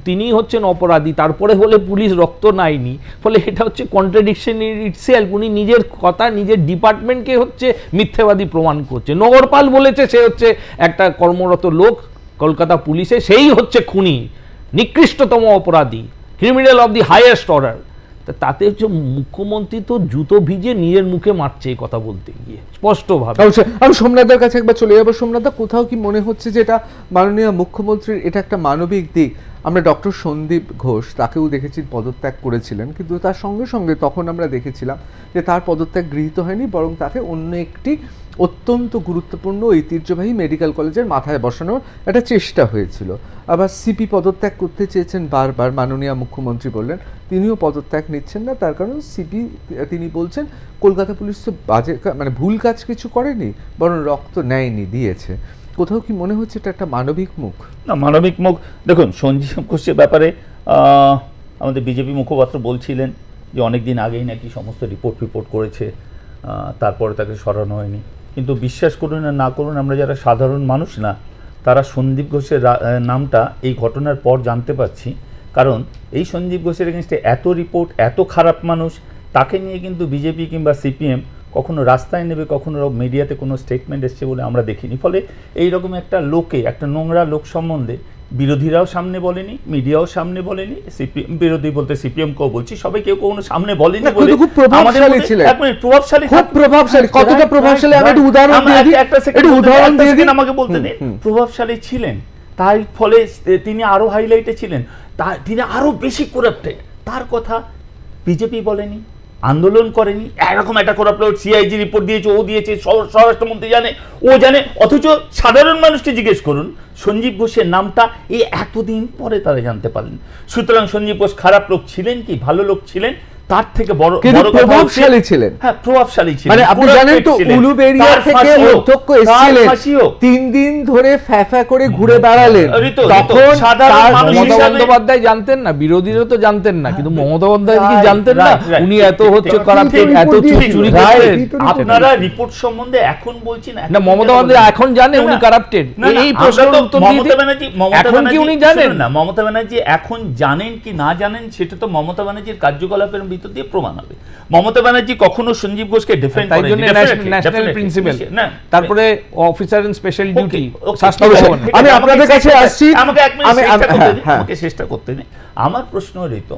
তিনি হচ্ছেন অপরাধী, তারপরে বলে পুলিশ রক্ত নেয়নি, ফলে এটা হচ্ছে কন্ট্রাডিকশন ইন ইটসেলফ। উনি নিজের কথা নিজের ডিপার্টমেন্টকে হচ্ছে মিথ্যাবাদী প্রমাণ করছে। নগরপাল বলেছে সে হচ্ছে একটা কর্মরত লোক কলকাতা পুলিশে, সেই হচ্ছে খুনি, নিকৃষ্টতম অপরাধী, criminal of the highest order. তাতে হচ্ছে মুখ্যমন্ত্রী তো জুতো ভিজে নিজের মুখে মারছে এই কথা বলতে গিয়ে স্পষ্টভাবে। আমি সোমনাথদার কাছে একবার চলে যাবো। সোমনাথদা, কোথাও কি মনে হচ্ছে যে এটা মাননীয় মুখ্যমন্ত্রীর এটা একটা মানবিক দিক? আমরা ডক্টর সন্দীপ ঘোষ তাকেও দেখেছি পদত্যাগ করেছিলেন, কিন্তু তার সঙ্গে সঙ্গে তখন আমরা দেখেছিলাম যে তার পদত্যাগ গৃহীত হয়নি, বরং তাকে অন্য একটি অত্যন্ত গুরুত্বপূর্ণ ঐতিহ্যবাহী মেডিকেল কলেজের মাথায় বসানোর একটা চেষ্টা হয়েছিল। আবার সিপি পদত্যাগ করতে চেয়েছেন বারবার, মাননীয় মুখ্যমন্ত্রী বললেন তিনিও পদত্যাগ নিচ্ছেন না, তার কারণ সিপি তিনি বলছেন কলকাতা পুলিশ তো বাজে মানে ভুল কাজ কিছু করেনি, বরং রক্ত নেয়নি, দিয়েছে। কোথাও কি মনে হচ্ছে এটা একটা মানবিক মুখ? না, মানবিক মুখ দেখুন, সঞ্জীব ঘোষের ব্যাপারে আমাদের বিজেপি মুখপাত্র বলছিলেন যে অনেকদিন আগেই নাকি সমস্ত রিপোর্ট করেছে, তারপরে তাকে সরানো হয়নি। কিন্তু বিশ্বাস করুন আর না করুন, আমরা যারা সাধারণ মানুষ না, তারা সন্দীপ ঘোষের নামটা এই ঘটনার পর জানতে পারছি। কারণ এই সন্দীপ ঘোষের এগেনস্টে এত রিপোর্ট, এত খারাপ মানুষ, তাকে নিয়ে কিন্তু বিজেপি কিংবা সিপিএম কখনো রাস্তায় নেবে, কখনো মিডিয়াতে কোনো স্টেটমেন্ট এসছে বলে আমরা দেখিনি। ফলে এইরকম একটা লোকে, একটা নোংরা লোক সম্বন্ধে বিরোধীরাও সামনে বলেনি, মিডিয়াও সামনে বলেনি, সিপিএম বিরোধী বলতে সিপিএম কেও বলছি, সবাই কেউ কোনো সামনে বলেনি। খুব প্রভাবশালী ছিলেন, প্রভাবশালী, খুব প্রভাবশালী। কতটা প্রভাবশালী আমি একটু উদাহরণ দিয়ে দিই, একটু উদাহরণ দিয়ে দিন আমাকে বলতে দিন। প্রভাবশালী ছিলেন, তাই ফলে তিনি আরো হাইলাইটে ছিলেন, তিনি আরো বেশি করাপ্টেড। তার কথা বিজেপি বলেনি, আন্দোলন করেনি, এরকম একটা করা সিআইজি রিপোর্ট দিয়েছে, ও দিয়েছে, স্বরাষ্ট্রমন্ত্রী জানে, ও জানে, অথচ সাধারণ মানুষকে জিজ্ঞেস করুন সঞ্জীব ঘোষের নামটা এই এতদিন পরে তারা জানতে পারলেন। সুতরাং সঞ্জীব ঘোষ খারাপ লোক ছিলেন কি ভালো লোক ছিলেন, তার থেকে বড় প্রভাবশালী ছিলেন। হ্যাঁ, প্রভাবশালী ছিলেন। মানে আপনি জানেন তো উলুবেড়িয়া থেকে অধ্যক্ষ এসেছিলেন, 3 দিন ধরে ফ্যাফা করে ঘুরে বেড়ালেন। তখন সাধারণ মানুষ মমতা বন্দ্যোপাধ্যায় জানতেন না, বিরোধীরা তো জানতেন না, কিন্তু মমতা বন্দ্যোপাধ্যায় কি জানতেন না উনি এত হচ্ছে কারাপ্টেড, এত চুরি করেন? আপনারা রিপোর্ট সম্বন্ধে এখন বলছেন না, মমতা বন্দ্যোপাধ্যায় এখন জানে উনি কারাপ্টেড? এই প্রশ্নের উত্তর দিয়ে এখন কি উনি জানেন না? মমতা ব্যানার্জি এখন জানেন কি না জানেন সেটা তো মমতা ব্যানার্জির কার্যকলাপের ভিতর দিয়ে প্রমাণ হবে। মমতা ব্যানার্জি কখনো সঞ্জীব ঘোষকে ডিফেন্ড করেন, ন্যাশনাল প্রিন্সিপাল, তারপরে অফিসার ইন স্পেশাল ডিউটি, আমি আপনাদের কাছে আসছি, আমাকে চেষ্টা করতে নেই। আমার প্রশ্ন রইত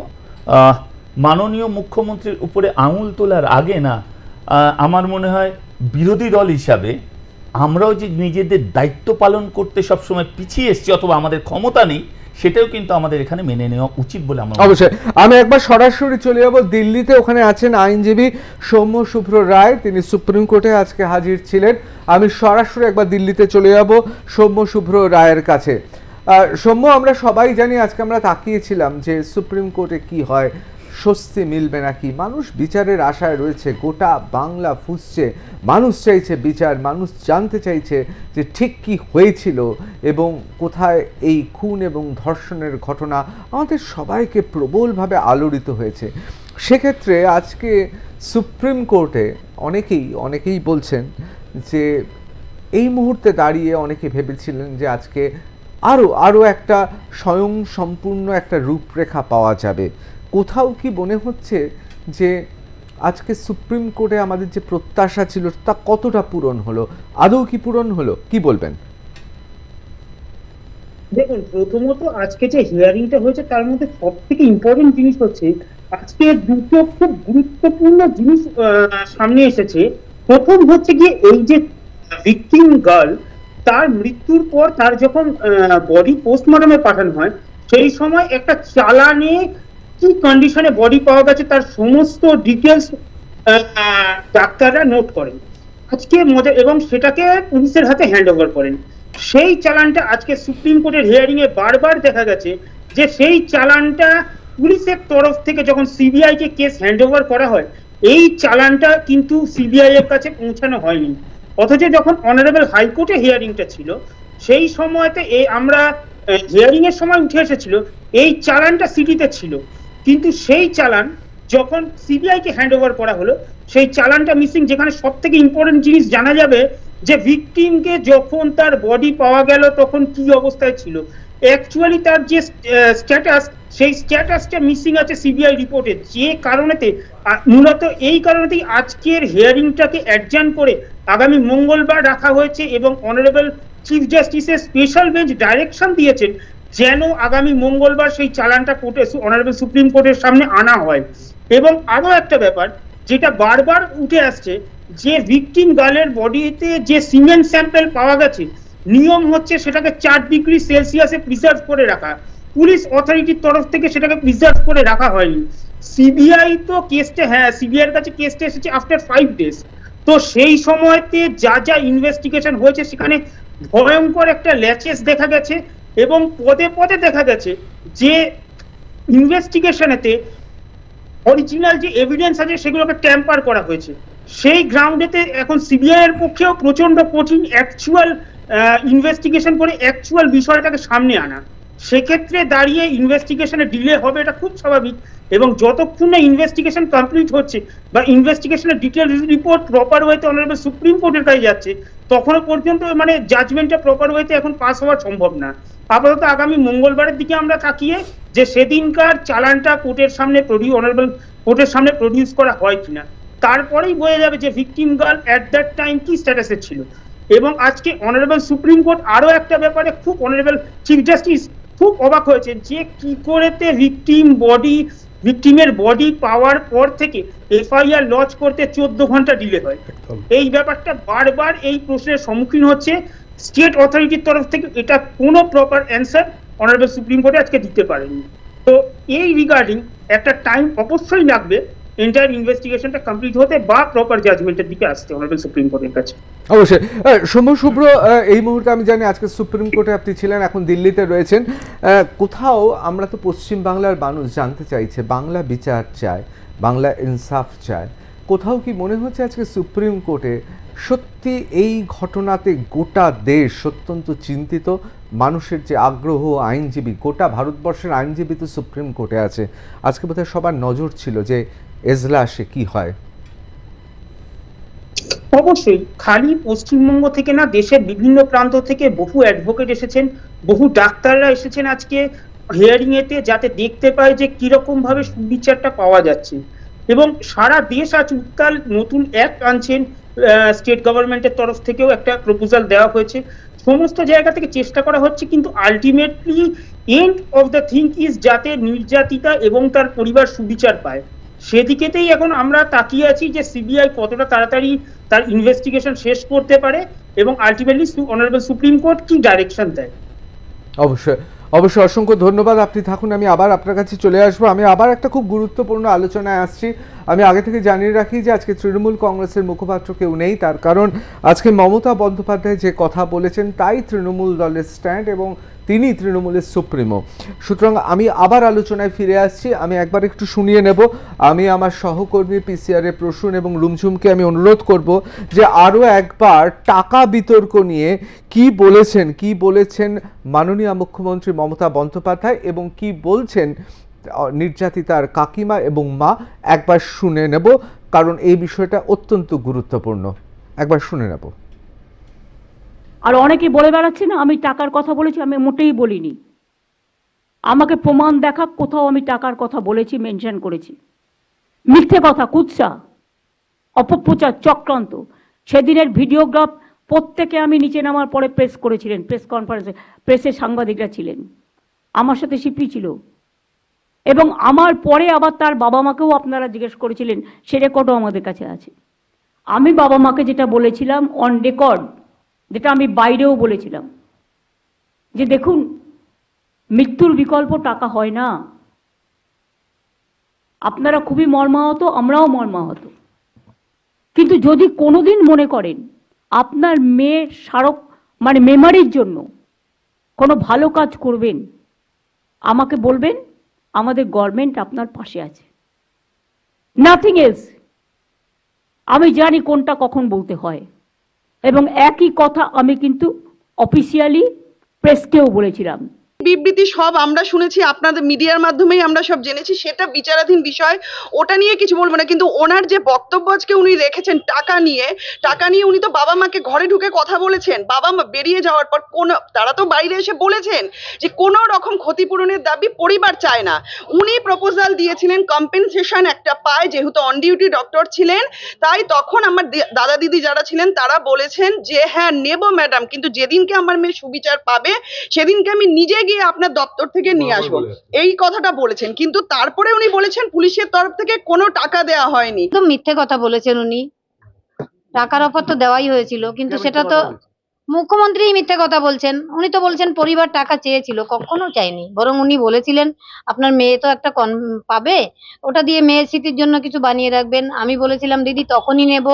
মাননীয় মুখ্যমন্ত্রীর উপরে আঙুল তোলার আগে না, আমার মনে হয় বিরোধী দল হিসাবে আমরাও যে নিজেদের দায়িত্ব পালন করতে সবসময় পিছিয়ে এসেছি অথবা আমাদের ক্ষমতা নেই, সেটাও কিন্তু আমাদের এখানে মেনে নেওয়া উচিত বলে আমার অবশ্যই। আমি একবার সরাসরি চলে যাব দিল্লিতে, ওখানে আছেন আইনজীবী সৌম্য শুভ্র রায়, তিনি সুপ্রিম কোর্টে আজকে হাজির ছিলেন। আমি সরাসরি একবার দিল্লিতে চলে যাব সৌম্য শুভ্র রায়ের কাছে। সৌম্য, আমরা সবাই জানি, আজকে আমরা তাকিয়েছিলাম যে সুপ্রিম কোর্টে কি হয়, স্বস্তি মিলবে নাকি, মানুষ বিচারের আশায় রয়েছে, গোটা বাংলা ফুঁসছে, মানুষ চাইছে বিচার, মানুষ জানতে চাইছে যে ঠিক কি হয়েছিল এবং কোথায় এই খুন এবং ধর্ষণের ঘটনা আমাদের সবাইকে প্রবলভাবে আলোড়িত হয়েছে। সেক্ষেত্রে আজকে সুপ্রিম কোর্টে অনেকেই বলছেন যে এই মুহূর্তে দাঁড়িয়ে অনেকে ভেবেছিলেন যে আজকে আরও একটা স্বয়ং সম্পূর্ণ একটা রূপরেখা পাওয়া যাবে। কোথাও কি মনে হচ্ছে যে আজকে সুপ্রিম কোর্টে আমাদের যে প্রত্যাশা ছিল তা কতটা পূরণ হলো, আদৌ কি পূরণ হলো, কি বলবেন? দেখুন, প্রথমত আজকে যে হিয়ারিংটা হয়েছে তার মধ্যে সব থেকে ইম্পর্টেন্ট জিনিস হচ্ছে আজকে দুটো খুব গুরুত্বপূর্ণ জিনিস সামনে এসেছে। প্রথম হচ্ছে গিয়ে এই যে ভিকটিম গার্ল, তার মৃত্যুর পর তার যখন বডি পোস্টমর্টমে পাঠানো হয় সেই সময় একটা চালানে কি কন্ডিশনে বডি পাওয়া গেছে তার সমস্ত ডিটেলস ডাক্তাররা নোট করেন আজকে এবং সেটাকে পুলিশের হাতে হ্যান্ড ওভার করেন। সেই চালানটা আজকে সুপ্রিম কোর্টের হিয়ারিং এ বারবার দেখা গেছে যে সেই চালানটা পুলিশের তরফ থেকে যখন সিবিআই কে কেস হ্যান্ড ওভার করা হয়, এই চালানটা কিন্তু সিবিআই এর কাছে পৌঁছানো হয়নি। অথচ যখন অনারেবল হাইকোর্টে হিয়ারিংটা ছিল সেই সময়তে আমরা হিয়ারিং এর সময় উঠে এসেছিল এই চালানটা সিটিতে ছিল, কিন্তু সেই চালান যখন সিবিআই কে হ্যান্ড ওভার করা হলো সেই চালানটা মিসিং। যেখানে সব থেকে ইম্পর্টেন্ট জিনিস জানা যাবে যে ভিকটিমকে যখন তার বডি পাওয়া গেল তখন কি অবস্থায় ছিল, অ্যাকচুয়ালি তার যে স্ট্যাটাস সেই স্ট্যাটাসটা মিসিং আছে সিবিআই রিপোর্টে। যে কারণেতে মূলত এই কারণেতেই আজকের হিয়ারিংটাকে অ্যাডজার্ন করে আগামী মঙ্গলবার রাখা হয়েছে এবং অনারেবল চিফ জাস্টিসের স্পেশাল বেঞ্চ ডাইরেকশন দিয়েছেন যেন আগামী মঙ্গলবার সেই চালানটা কোর্টে অনারেবল সুপ্রিম কোর্টের সামনে আনা হয়। এবং আরো একটা ব্যাপার যেটা বারবার উঠে আসছে যে ভিকটিম গার্লের বডিতে যে সিমেন্ট স্যাম্পল পাওয়া গেছে, নিয়ম হচ্ছে সেটাকে 4 ডিগ্রি সেলসিয়াসে প্রিজার্ভ করে রাখা। পুলিশ অথরিটির তরফ থেকে সেটাকে প্রিজার্ভ করে রাখা হয়নি। সিবিআই তো কেসটা, হ্যাঁ সিবিআই এর কাছে কেসটা এসেছে আফটার 5 ডেজ। তো সেই সময়তে যা ইনভেস্টিগেশন হয়েছে সেখানে ভয়ঙ্কর একটা ল্যাচেস দেখা গেছে এবং পদে পদে দেখা গেছে যে ইনভেস্টিগেশনেতে অরিজিনাল যে এভিডেন্স আছে সেগুলোকে ট্যাম্পার করা হয়েছে। সেই গ্রাউন্ডেতে এখন সিবিআই এর পক্ষেও প্রচন্ড কঠিন অ্যাকচুয়াল ইনভেস্টিগেশন করে অ্যাকচুয়াল বিষয়টাকে সামনে আনা। সেক্ষেত্রে দাঁড়িয়ে ইনভেস্টিগেশনে ডিলে হবে, এটা খুব স্বাভাবিক। এবং যতক্ষণ না ইনভেস্টিগেশন কমপ্লিট হচ্ছে বা ইনভেস্টিগেশনের ডিটেল রিপোর্ট প্রপার ওয়েতে অনারেবল সুপ্রিম কোর্টের কাছে যাচ্ছে তখনও পর্যন্ত মানে জাজমেন্টটা প্রপার ওয়েতে এখন পাস হওয়া সম্ভব না। আপাতত আগামী মঙ্গলবারের দিকে আমরা তাকিয়ে যে সেদিনকার চালানটা কোর্টের সামনে অনারেবল কোর্টের সামনে প্রডিউস করা হয় কিনা, তারপরেই বোঝা যাবে যে victim girl at that time কি স্ট্যাটাসে ছিল। এবং আজকে অনারেবল সুপ্রিম কোর্ট আরো একটা ব্যাপারে খুব অনারেবল চিফ জাস্টিস খুব অবাক হয়েছে যে কি করেতে ভিকটিমের বডি পাওয়ার পর থেকে এফআইআর লঞ্চ করতে 14 ঘন্টা ডিলে হয়। এই ব্যাপারটা বারবার এই প্রশ্নের সম্মুখীন হচ্ছে স্টেট অথরিটির তরফ থেকে। এটা কোনো প্রপার অ্যান্সার অনারেবল সুপ্রিম কোর্টে আজকে দিতে পারেনি। তো এই রিগার্ডিং একটা টাইম অবশ্যই লাগবে এন্টায়ার ইনভেস্টিগেশনটা কমপ্লিট হতে বা প্রপার জাজমেন্টের দিকে আসতে অনারেবল সুপ্রিম কোর্টের কাছে। অবশ্যই। সৌম্য শুভ্র, এই মুহূর্তে আমি জানি আজকে সুপ্রিম কোর্টে আপনি ছিলেন, এখন দিল্লিতে রয়েছেন। কোথাও আমরা তো পশ্চিম বাংলার মানুষ জানতে চাইছে, বাংলা বিচার চায়, বাংলা ইনসাফ চায়, কোথাও কি মনে হচ্ছে আজকে সুপ্রিম কোর্টে সত্যি এই ঘটনাতে গোটা দেশ অত্যন্ত চিন্তিত? মানুষের যে আগ্রহ, আইনজীবী, গোটা ভারতবর্ষের আইনজীবী তো সুপ্রিম কোর্টে আছে, আজকে বোধহয় সবার নজর ছিল যে এজলাসে কি হয়। অবশ্যই খালি পশ্চিমবঙ্গ থেকে না, দেশের বিভিন্ন প্রান্ত থেকে বহু অ্যাডভোকেট এসেছেন, বহু ডাক্তাররা এসেছেন আজকে হিয়ারিং এতে, যাতে দেখতে পায় যে কিরকম ভাবে সুবিচারটা পাওয়া যাচ্ছে। এবং সারা দেশ আজ উত্তাল, নতুন অ্যাক্ট আনছেন স্টেট গভর্নমেন্টের তরফ থেকেও একটা প্রপোজাল দেওয়া হয়েছে, সমস্ত জায়গা থেকে চেষ্টা করা হচ্ছে, কিন্তু ultimately end of the thing is যাতে নির্যাতিতা এবং তার পরিবার সুবিচার পায়, সেদিকেতেই এখন আমরা তাকিয়ে আছি যে সিবিআই কতটা তাড়াতাড়ি তার ইনভেস্টিগেশন শেষ করতে পারে এবং আলটিমেটলি অনারেবল সুপ্রিম কোর্ট কি ডাইরেকশন দেয়। অবশ্যই অবশ্যই, অসংখ্য ধন্যবাদ, আপনি থাকুন, আমি আবার আপনার কাছে চলে আসবো। আমি আবার একটা খুব গুরুত্বপূর্ণ আলোচনায় আসছি। আমি আগে থেকে জানিয়ে রাখি যে আজকে তৃণমূল কংগ্রেসের মুখপাত্র কেউ নেই, তার কারণ আজকে মমতা বন্দ্যোপাধ্যায় যে কথা বলেছেন তাই তৃণমূল দলের স্ট্যান্ড এবং তিনি তৃণমূলের সুপ্রিমো। সুতরাং আমি আবার আলোচনায় ফিরে আসছি। আমি একবার একটু শুনিয়ে নেব। আমি আমার সহকর্মী পিসিআরের প্রসূন এবং রুমঝুমকে আমি অনুরোধ করব যে আরও একবার টাকা বিতর্ক নিয়ে কি বলেছেন মাননীয় মুখ্যমন্ত্রী মমতা বন্দ্যোপাধ্যায় এবং কি বলছেন নির্যাতিতার কাকিমা এবং মা, একবার শুনে নেব, কারণ এই বিষয়টা অত্যন্ত গুরুত্বপূর্ণ। একবার শুনে নেব। আর অনেকে বলে বেড়াচ্ছে না আমি টাকার কথা বলেছি, আমি মোটেই বলিনি। আমাকে প্রমাণ দেখা, কোথাও আমি টাকার কথা বলেছি, মেনশন করেছি? মিথ্যে কথা, কুৎসা, অপপ্রচার, চক্রান্ত। সেদিনের ভিডিওগ্রাফ প্রত্যেকে আমি নিচে নামার পরে প্রেস করেছিলেন, প্রেস কনফারেন্সে প্রেসের সাংবাদিকরা ছিলেন, আমার সাথে সিপি ছিল, এবং আমার পরে আবার তার বাবা মাকেও আপনারা জিজ্ঞেস করেছিলেন, সে রেকর্ডও আমাদের কাছে আছে। আমি বাবা মাকে যেটা বলেছিলাম অন রেকর্ড, যেটা আমি বাইরেও বলেছিলাম, যে দেখুন মৃত্যুর বিকল্প টাকা হয় না। আপনারা খুবই মর্মাহত, আমরাও মর্মাহত, কিন্তু যদি কোনোদিন মনে করেন আপনার মেয়ের স্মারক মানে মেমারির জন্য কোনো ভালো কাজ করবেন, আমাকে বলবেন, আমাদের গভর্নমেন্ট আপনার পাশে আছে, নাথিং এলস। আমি জানি কোনটা কখন বলতে হয়, এবং একই কথা আমি কিন্তু অফিসিয়ালি প্রেসকেও বলেছিলাম। বিবৃতি সব আমরা শুনেছি, আপনাদের মিডিয়ার মাধ্যমেই আমরা সব জেনেছি, সেটা বিচারাধীন বিষয়, ওটা নিয়ে কিছু বলবো না। কিন্তু ওনার যে বক্তব্য আজকে উনি রেখেছেন টাকা নিয়ে উনি তো বাবা মাকে ঘরে ঢুকে কথা বলেছেন। বাবা মা বেরিয়ে যাওয়ার পর তারা তো বাইরে এসে বলেছেন যে কোনো রকম ক্ষতিপূরণের দাবি পরিবার চায় না। উনি প্রপোজাল দিয়েছিলেন কম্পেনসেশন একটা পায়, যেহেতু অন ডিউটি ডক্টর ছিলেন, তাই তখন আমার দাদা দিদি যারা ছিলেন তারা বলেছেন যে হ্যাঁ নেব ম্যাডাম, কিন্তু যেদিনকে আমার মেয়ে সুবিচার পাবে সেদিনকে আমি নিজে গিয়ে আপনার দপ্তর থেকে নিয়ে আসবো, এই কথাটা বলেছেন। কিন্তু তারপরে উনি বলেছেন পুলিশের তরফ থেকে কোনো টাকা দেওয়া হয়নি। তো মিথ্যে কথা বলেছেন উনি, টাকার অফার তো দেওয়াই হয়েছিল, কিন্তু সেটা তো মুখ্যমন্ত্রী মিথ্যে কথা বলছেন। উনি তো বলছেন পরিবার টাকা চেয়েছিল, কখনো চাইনি, বরং উনি বলেছিলেন আপনার মেয়ে তো একটা পাবে, ওটা দিয়ে মেয়ের স্মৃতির জন্য কিছু বানিয়ে রাখবেন। আমি বলেছিলাম দিদি তখনই নেব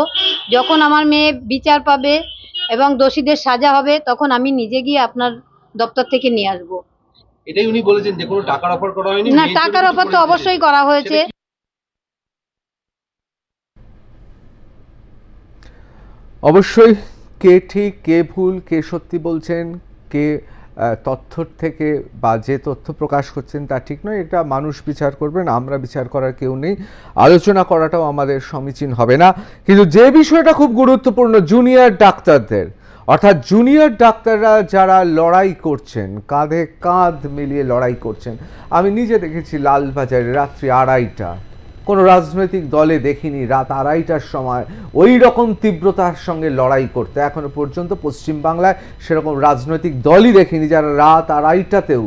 যখন আমার মেয়ে বিচার পাবে এবং দোষীদের সাজা হবে, তখন আমি নিজে গিয়ে আপনার দপ্তর থেকে নিয়ে আসবো। এটাই উনি বলেছেন যে কোনো টাকার অফার করা হয়নি? না, টাকার অফার তো অবশ্যই করা হয়েছে। অবশ্যই কে ঠিক কে ভুল, কে সত্যি বলছেন, কে তথ্য থেকে বা যে তথ্য প্রকাশ করছেন তা ঠিক নয়, এটা মানুষ বিচার করবেন, আমরা বিচার করার কেউ নেই, আলোচনা করাটাও আমাদের সমীচীন হবে না। কিন্তু যে বিষয়টা খুব গুরুত্বপূর্ণ, জুনিয়র ডাক্তারদের, অর্থাৎ জুনিয়র ডাক্তাররা যারা লড়াই করছেন, কাঁধে কাঁধ মিলিয়ে লড়াই করছেন। আমি নিজে দেখেছি লালবাজারে রাত্রি 2:30, কোনো রাজনৈতিক দলে দেখিনি রাত 2:30টার সময় ওই রকম তীব্রতার সঙ্গে লড়াই করতে। এখনো পর্যন্ত পশ্চিমবাংলায় সেরকম রাজনৈতিক দলই দেখিনি যারা রাত 2:30তেও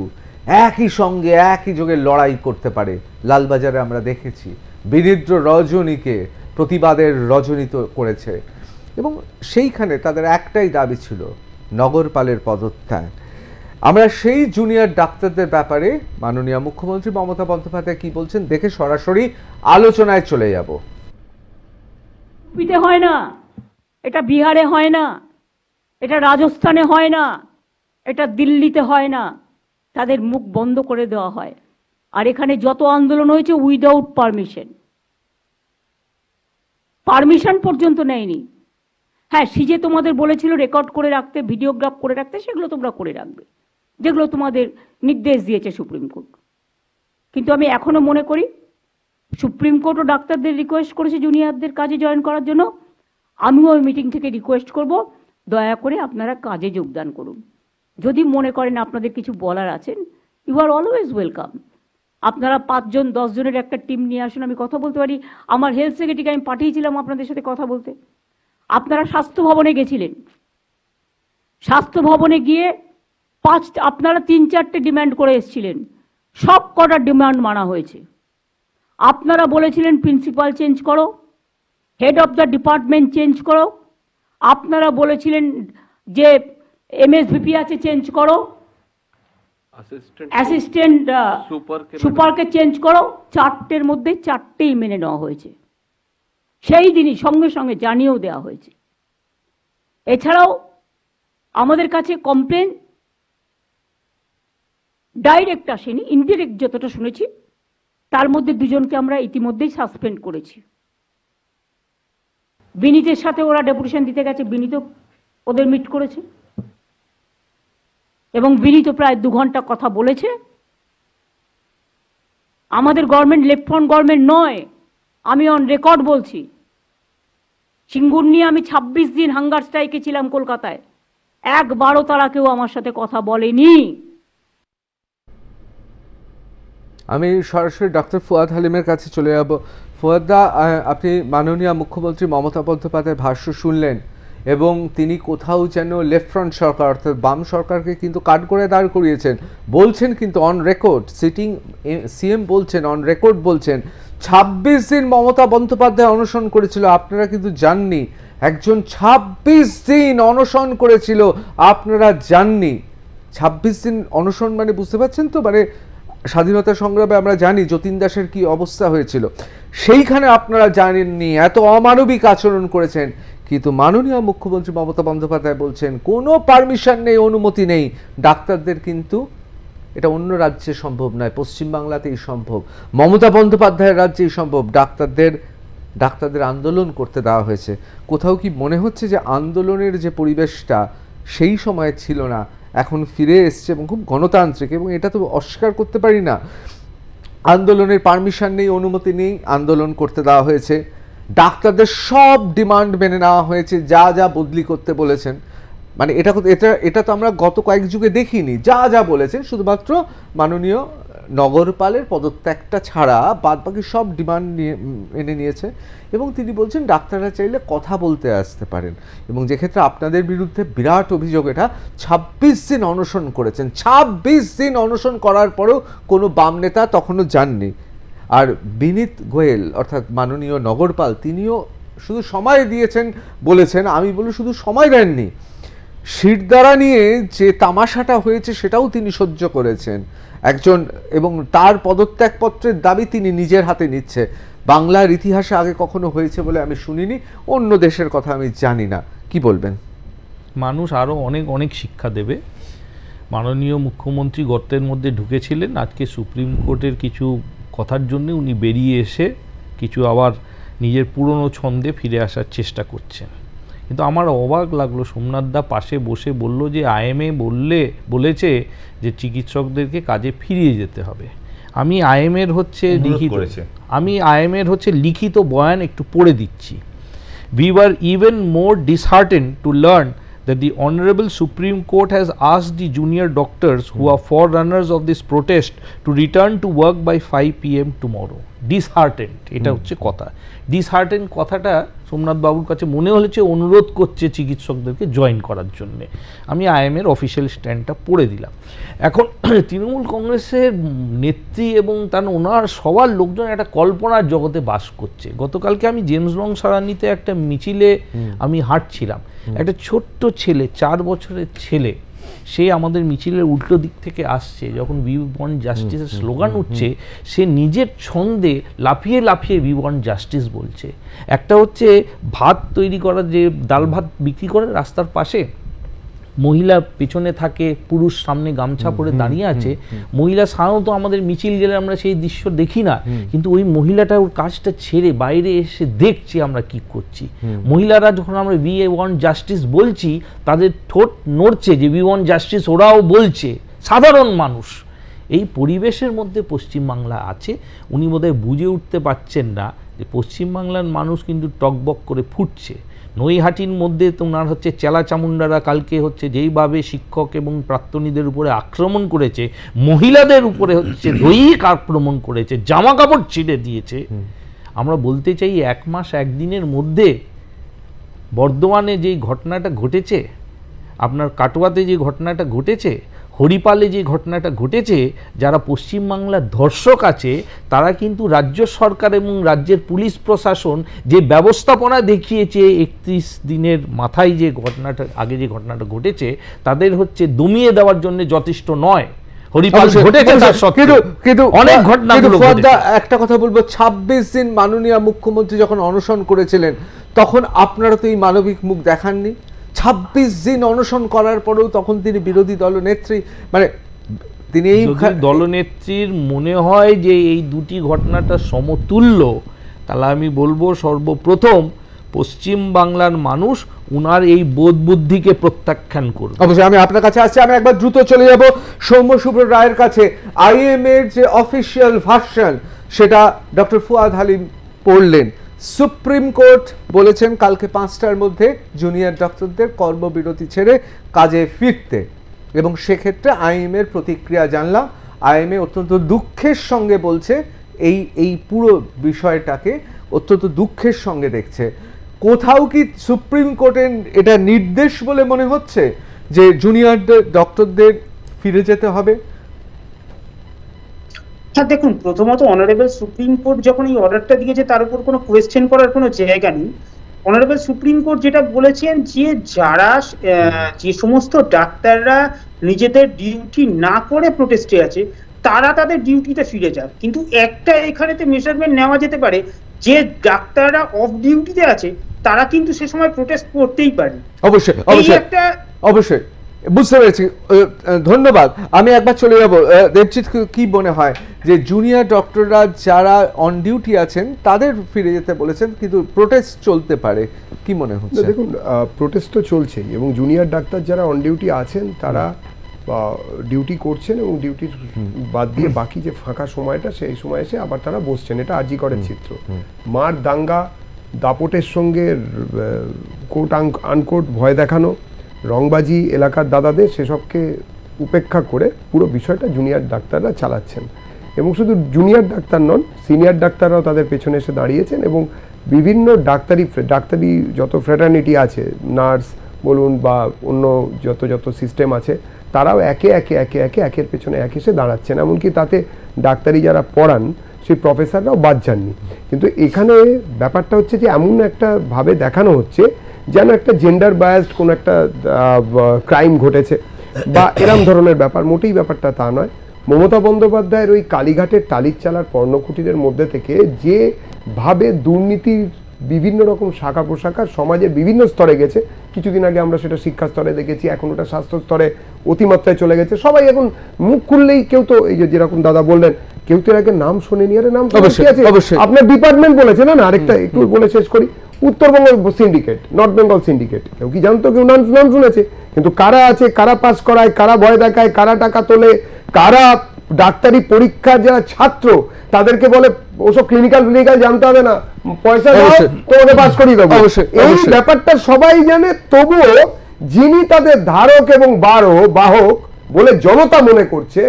একই সঙ্গে একই যোগে লড়াই করতে পারে। লালবাজারে আমরা দেখেছি বিনিদ্র রজনীকে প্রতিবাদের রজনী তো করেছে, এবং সেইখানে তাদের একটাই দাবি ছিল নগরপালের পদত্যাগ। আমরা সেই জুনিয়র ডাক্তারদের ব্যাপারে মাননীয় মুখ্যমন্ত্রী মমতা বন্দ্যোপাধ্যায় কি বলছেন দেখে সরাসরি আলোচনায় চলে যাব। ইউপিতে হয় না, এটা বিহারে হয় না, এটা রাজস্থানে হয় না, এটা দিল্লিতে হয় না, তাদের মুখ বন্ধ করে দেওয়া হয়। আর এখানে যত আন্দোলন হয়েছে উইদাউট পারমিশন পর্যন্ত নেয়নি। হ্যাঁ, সিজে তোমাদের বলেছিল রেকর্ড করে রাখতে, ভিডিওগ্রাফ করে রাখতে, সেগুলো তোমরা করে রাখবে, যেগুলো তোমাদের নির্দেশ দিয়েছে সুপ্রিম কোর্ট। কিন্তু আমি এখনো মনে করি সুপ্রিম কোর্টও ডাক্তারদের রিকোয়েস্ট করেছে জুনিয়রদের কাজে জয়েন করার জন্য। আমিও ওই মিটিং থেকে রিকোয়েস্ট করব, দয়া করে আপনারা কাজে যোগদান করুন। যদি মনে করেন আপনাদের কিছু বলার আছেন, ইউ আর অলওয়েজ ওয়েলকাম। আপনারা 5 জন 10 জনের একটা টিম নিয়ে আসুন, আমি কথা বলতে পারি। আমার হেলথ সেক্রেটারিকে আমি পাঠিয়েছিলাম আপনাদের সাথে কথা বলতে। আপনারা স্বাস্থ্য ভবনে গেছিলেন, স্বাস্থ্য ভবনে গিয়ে আপনারা 3-4টে ডিমান্ড করে এসেছিলেন, সব কটা ডিমান্ড মানা হয়েছে। আপনারা বলেছিলেন প্রিন্সিপাল চেঞ্জ করো, head of the department change করো, আপনারা বলেছিলেন যে এমএসভিপি আছে চেঞ্জ করো, অ্যাসিস্ট্যান্ট সুপারকে চেঞ্জ করো। 4টের মধ্যে 4টেই মেনে নেওয়া হয়েছে, সেই দিনই সঙ্গে সঙ্গে জানিয়েও দেওয়া হয়েছে। এছাড়াও আমাদের কাছে কমপ্লেন ডাইরেক্ট আসেনি, ইনডিরেক্ট যতটা শুনেছি তার মধ্যে 2 জনকে আমরা ইতিমধ্যেই সাসপেন্ড করেছি। বিনীতের সাথে ওরা ডেপুটেশন দিতে গেছে, বিনীত ওদের মিট করেছে এবং বিনীত প্রায় 2 ঘন্টা কথা বলেছে। আমাদের গভর্নমেন্ট লেফট ফ্রন্ট গভর্নমেন্ট নয়, আমি অন রেকর্ড বলছি। সিঙ্গুর নিয়ে আমি 26 দিন হাঙ্গার স্ট্রাইকে ছিলাম কলকাতায়, একবারও তারা কেউ আমার সাথে কথা বলেনি। আমি সরাসরি ডক্টর ফুয়াদ হালিমের কাছে চলে যাব। ফুয়াদদা, আপনি মাননীয় মুখ্যমন্ত্রী মমতা বন্দ্যোপাধ্যায়ের ভাষ্য শুনলেন এবং তিনি কোথাও যেন লেফট ফ্রন্ট সরকার অর্থাৎ বাম সরকারকে কিন্তু কাঠ করে দাঁড় করিয়েছেন, বলছেন কিন্তু অন রেকর্ড, সিটিং সিএম বলছেন, অন রেকর্ড বলছেন 26 দিন মমতা বন্দ্যোপাধ্যায় অনশন করেছিল, আপনারা কিন্তু জাননি। একজন 26 দিন অনশন করেছিল, আপনারা জাননি। 26 দিন অনশন মানে বুঝতে পারছেন তো, মানে স্বাধীনতা সংগ্রামে আমরা জানি যতীন দাসের কি অবস্থা হয়েছিল, সেইখানে আপনারা জানেননি, এত অমানবিক আচরণ করেছেন। কিন্তু মাননীয় মুখ্যমন্ত্রী মমতা বন্দ্যোপাধ্যায় বলছেন কোনো পারমিশন নেই, অনুমতি নেই। ডাক্তারদের কিন্তু এটা অন্য রাজ্যে সম্ভব নয়, পশ্চিমবাংলাতেই সম্ভব, মমতা বন্দ্যোপাধ্যায়ের রাজ্যেই সম্ভব। ডাক্তারদের আন্দোলন করতে দেওয়া হয়েছে। কোথাও কি মনে হচ্ছে যে আন্দোলনের যে পরিবেশটা সেই সময় ছিল না, এখন ফিরে এসছে এবং খুব গণতান্ত্রিক, এবং এটা তো অস্বীকার করতে পারি না। আন্দোলনের পারমিশন নেই, অনুমতি নেই, আন্দোলন করতে দেওয়া হয়েছে। ডাক্তারদের সব ডিমান্ড মেনে নেওয়া হয়েছে, যা যা বদলি করতে বলেছেন, মানে এটা তো আমরা গত কয়েক যুগে দেখিনি। যা যা বলেছেন শুধুমাত্র মাননীয় নগরপালের পদত্যাগটা ছাড়া বাদবাকি সব ডিমান্ড মেনে নিয়েছে। এবং তিনি বলছেন ডাক্তাররা চাইলে কথা বলতে আসতে পারেন। এবং যে ক্ষেত্রে আপনাদের বিরুদ্ধে বিরাট অভিযোগ, এটা 26 দিন অনশন করেছেন, 26 দিন অনশন করার পরেও কোনো বাম নেতা তখনও যাননি। আর বিনীত গোয়েল অর্থাৎ মাননীয় নগরপাল, তিনিও শুধু সময় দিয়েছেন বলেছেন, আমি বলি শুধু সময় দেননি, শিরদাঁড়া নিয়ে যে তামাশাটা হয়েছে সেটাও তিনি সহ্য করেছেন একজন, এবং তার পদত্যাগপত্রের দাবি তিনি নিজের হাতে নিচ্ছে। বাংলার ইতিহাসে আগে কখনো হয়েছে বলে আমি শুনিনি, অন্য দেশের কথা আমি জানি না। কি বলবেন? মানুষ আরও অনেক অনেক শিক্ষা দেবে। মাননীয় মুখ্যমন্ত্রী গর্তের মধ্যে ঢুকেছিলেন, আজকে সুপ্রিম কোর্টের কিছু কথার জন্য উনি বেরিয়ে এসে কিছু আবার নিজের পুরনো ছন্দে ফিরে আসার চেষ্টা করছেন। কিন্তু আমার অবাক লাগলো, সোমনাথ দা পাশে বসে বলল যে আইএমএ বলেছে যে চিকিৎসকদেরকে কাজে ফিরিয়ে যেতে হবে। আমি আইএমএর হচ্ছে লিখিত বয়ান একটু পড়ে দিচ্ছি। We were even more disheartened to learn that the Honorable Supreme Court has asked the junior doctors who are forerunners of this protest to return to work by 5 PM tomorrow. Disheartened, এটা হচ্ছে কথা। Disheartened কথাটা সোমনাথ বাবুর কাছে মনে হচ্ছে অনুরোধ করছে চিকিৎসকদেরকে জয়েন করার জন্য। আমি আইএমএর অফিসিয়াল স্ট্যান্ডটা পড়ে দিলাম। এখন তৃণমূল কংগ্রেসের নেত্রী এবং ওনার সবার লোকজন একটা কল্পনার জগতে বাস করছে। গতকালকে আমি জেমস লং সারানিতে একটা মিছিলে আমি হাঁটছিলাম, একটা ছোট্ট ছেলে, 4 বছরের ছেলে, সে আমাদের মিছিলের উল্টো দিক থেকে আসছে, যখন উই ওয়ান্ট জাস্টিসের স্লোগান উঠছে, সে নিজের ছন্দে লাফিয়ে লাফিয়ে উই ওয়ান্ট জাস্টিস বলছে। একটা হচ্ছে ভাত তৈরি করার, যে ডাল ভাত বিক্রি করে রাস্তার পাশে, মহিলা পেছনে থাকে, পুরুষ সামনে গামছা পরে দাঁড়িয়ে আছে। মহিলা সাধারণত আমাদের মিছিল গেলে আমরা সেই দৃশ্য দেখি না, কিন্তু ওই মহিলাটা ওর কাজটা ছেড়ে বাইরে এসে দেখছে আমরা কি করছি। মহিলারা যখন আমরা উই ওয়ান্ট জাস্টিস বলছি, তাদের ঠোঁট নড়ছে যে উই ওয়ান্ট জাস্টিস ওরাও বলছে, সাধারণ মানুষ। এই পরিবেশের মধ্যে পশ্চিমবাংলা আছে। উনি বোধহয় বুঝে উঠতে পারছেন না যে পশ্চিমবাংলার মানুষ কিন্তু টকবক করে ফুটছে। নৈহাটির মধ্যে তোমার হচ্ছে চেলা চামুন্ডারা কালকে হচ্ছে যেইভাবে শিক্ষক এবং প্রাক্তনীদের উপরে আক্রমণ করেছে, মহিলাদের উপরে হচ্ছে দৈহিক আক্রমণ করেছে, জামা কাপড় ছিঁড়ে দিয়েছে। আমরা বলতে চাই 1 মাস 1 দিনের মধ্যে বর্ধমানে যে ঘটনাটা ঘটেছে, আপনার কাটোয়াতে যে ঘটনাটা ঘটেছে, হরিপালে যে ঘটনাটা ঘটেছে, যারা পশ্চিমবাংলার ধর্ষক আছে তারা কিন্তু রাজ্য সরকার এবং রাজ্যের পুলিশ প্রশাসন যে ব্যবস্থাপনা দেখিয়েছে 31 দিনের মাথায়, যে ঘটনাটা আগে যে ঘটনাটা ঘটেছে, তাদের হচ্ছে দমিয়ে দেওয়ার জন্য যথেষ্ট নয়। হরিপাল ঘটেছে তার সত্ত্বেও কিন্তু অনেক ঘটনাগুলো ঘটেছে। একটা কথা বলবো, 26 দিন মাননীয় মুখ্যমন্ত্রী যখন অনশন করেছিলেন, তখন আপনারা তো এই মানবিক মুখ দেখাননি। 26 দিন অনশন করার পরেও তখন তিনি বিরোধী দলনেত্রী, মানে তিনি এই দলনেত্রীর মনে হয় যে এই দুটি ঘটনাটা সমতুল্য, তাহলে আমি বলবো সর্বপ্রথম পশ্চিম বাংলার মানুষ উনার এই বোধ বুদ্ধিকে প্রত্যাখ্যান করবে। অবশ্যই আমি আপনার কাছে আসছি, আমি একবার দ্রুত চলে যাব সৌম্য শুভ্র রায়ের কাছে। আইএম এর যে অফিসিয়াল ভার্সন, সেটা ডক্টর ফুয়াদ হালিম পড়লেন। সুপ্রিম কোর্ট বলেছেন কালকে 5টার মধ্যে জুনিয়র ডক্টরদের কর্মবিরতি ছেড়ে কাজে ফিরতে, এবং সেক্ষেত্রে আইএমএর প্রতিক্রিয়া জানলাম। আইএমএ অত্যন্ত দুঃখের সঙ্গে বলছে এই পুরো বিষয়টাকে অত্যন্ত দুঃখের সঙ্গে দেখছে। কোথাও কি সুপ্রিম কোর্টের এটা নির্দেশ বলে মনে হচ্ছে যে জুনিয়র ডক্টরদের ফিরে যেতে হবে? হ্যাঁ, দেখুন, প্রথমত অনারেবল সুপ্রিম কোর্ট যখন এই অর্ডারটা দিয়েছে তার উপর কোনো কোয়েশ্চেন করার কোনো জায়গা নেই। অনারেবল সুপ্রিম কোর্ট যেটা বলেছেন যে যারা যে সমস্ত ডাক্তাররা নিজেদের ডিউটি না করে প্রোটেস্টে আছে, তারা তাদের ডিউটিতে ফিরে যাক। কিন্তু একটা এখানেতে মেজারমেন্ট নেওয়া যেতে পারে যে ডাক্তাররা অফ ডিউটিতে আছে তারা কিন্তু সে সময় প্রোটেস্ট করতেই পারে। অবশ্যই অবশ্যই অবশ্যই বুঝতে পেরেছি, ধন্যবাদ। আমি একবার চলে যাব দেবজিৎ, কি মনে হয় যে জুনিয়র ডক্টররা যারা অন ডিউটি আছেন তাদের ফিরে যেতে বলেছেন, কিন্তু প্রোটেস্ট চলতে পারে, কি মনে হচ্ছে? দেখুন, প্রোটেস্ট তো চলছেই, এবং জুনিয়র ডাক্তার যারা অন ডিউটি আছেন তারা ডিউটি করছেন, এবং ডিউটির বাদ দিয়ে বাকি যে ফাঁকা সময়টা সেই সময় এসে আবার তারা বসছেন। এটা আরজি করের চিত্র। মার দাঙ্গা দাপটের সঙ্গে কোট আনকোট ভয় দেখানো, রংবাজি এলাকার দাদাদের, সেসবকে উপেক্ষা করে পুরো বিষয়টা জুনিয়র ডাক্তাররা চালাচ্ছেন। এবং শুধু জুনিয়র ডাক্তার নন, সিনিয়র ডাক্তাররাও তাদের পেছনে এসে দাঁড়িয়েছেন, এবং বিভিন্ন ডাক্তারি যত ফ্র্যাটার্নিটি আছে, নার্স বলুন বা অন্য যত সিস্টেম আছে, তারাও একের পেছনে এক এসে দাঁড়াচ্ছেন। এমনকি তাতে ডাক্তারি যারা পড়ান সেই প্রফেসররাও বাদ যাননি। কিন্তু এখানে ব্যাপারটা হচ্ছে যে এমন একটা ভাবে দেখানো হচ্ছে যেন একটা জেন্ডার বায়াসড কোনো একটা ক্রাইম ঘটেছে বা এরম ধরনের ব্যাপার। মোটেই ব্যাপারটা তা নয়। মমতা বন্দ্যোপাধ্যায়ের ওই কালীঘাটের টালির চালার পর্ণকুটিরের মধ্যে থেকে যেভাবে দুর্নীতির বিভিন্ন রকম শাখা প্রশাখা সমাজের বিভিন্ন স্তরে গেছে, কিছুদিন আগে আমরা সেটা শিক্ষা স্তরে দেখেছি, এখন ওটা স্বাস্থ্য স্তরে অতিমাত্রায় চলে গেছে। সবাই এখন মুখ খুললেই কেউ তো এই যেরকম দাদা বললেন, কেউ তো এর আগে নাম শোনেনি। আরে নাম আপনার ডিপার্টমেন্ট বলেছে না, আরেকটা একটু বলে শেষ করি। Uttarbanga syndicate, north Bengal syndicate, কেউ কি জানতো? কেউ নাম শুনেছে, কিন্তু কারা আছে, কারা পাস করায়, কারা ভয় দেখায়, কারা টাকা তোলে, কারা ডাক্তারি পরীক্ষার যারা ছাত্র তাদেরকে বলে ওসব ক্লিনিক্যাল জানতে হবে না, পয়সা দাও তোমাকে পাস করিয়ে দেবো। এই ব্যাপারটা সবাই জানে, তবুও যিনি তাদের ধারক এবং বাহক বলে জনতা মনে করছে,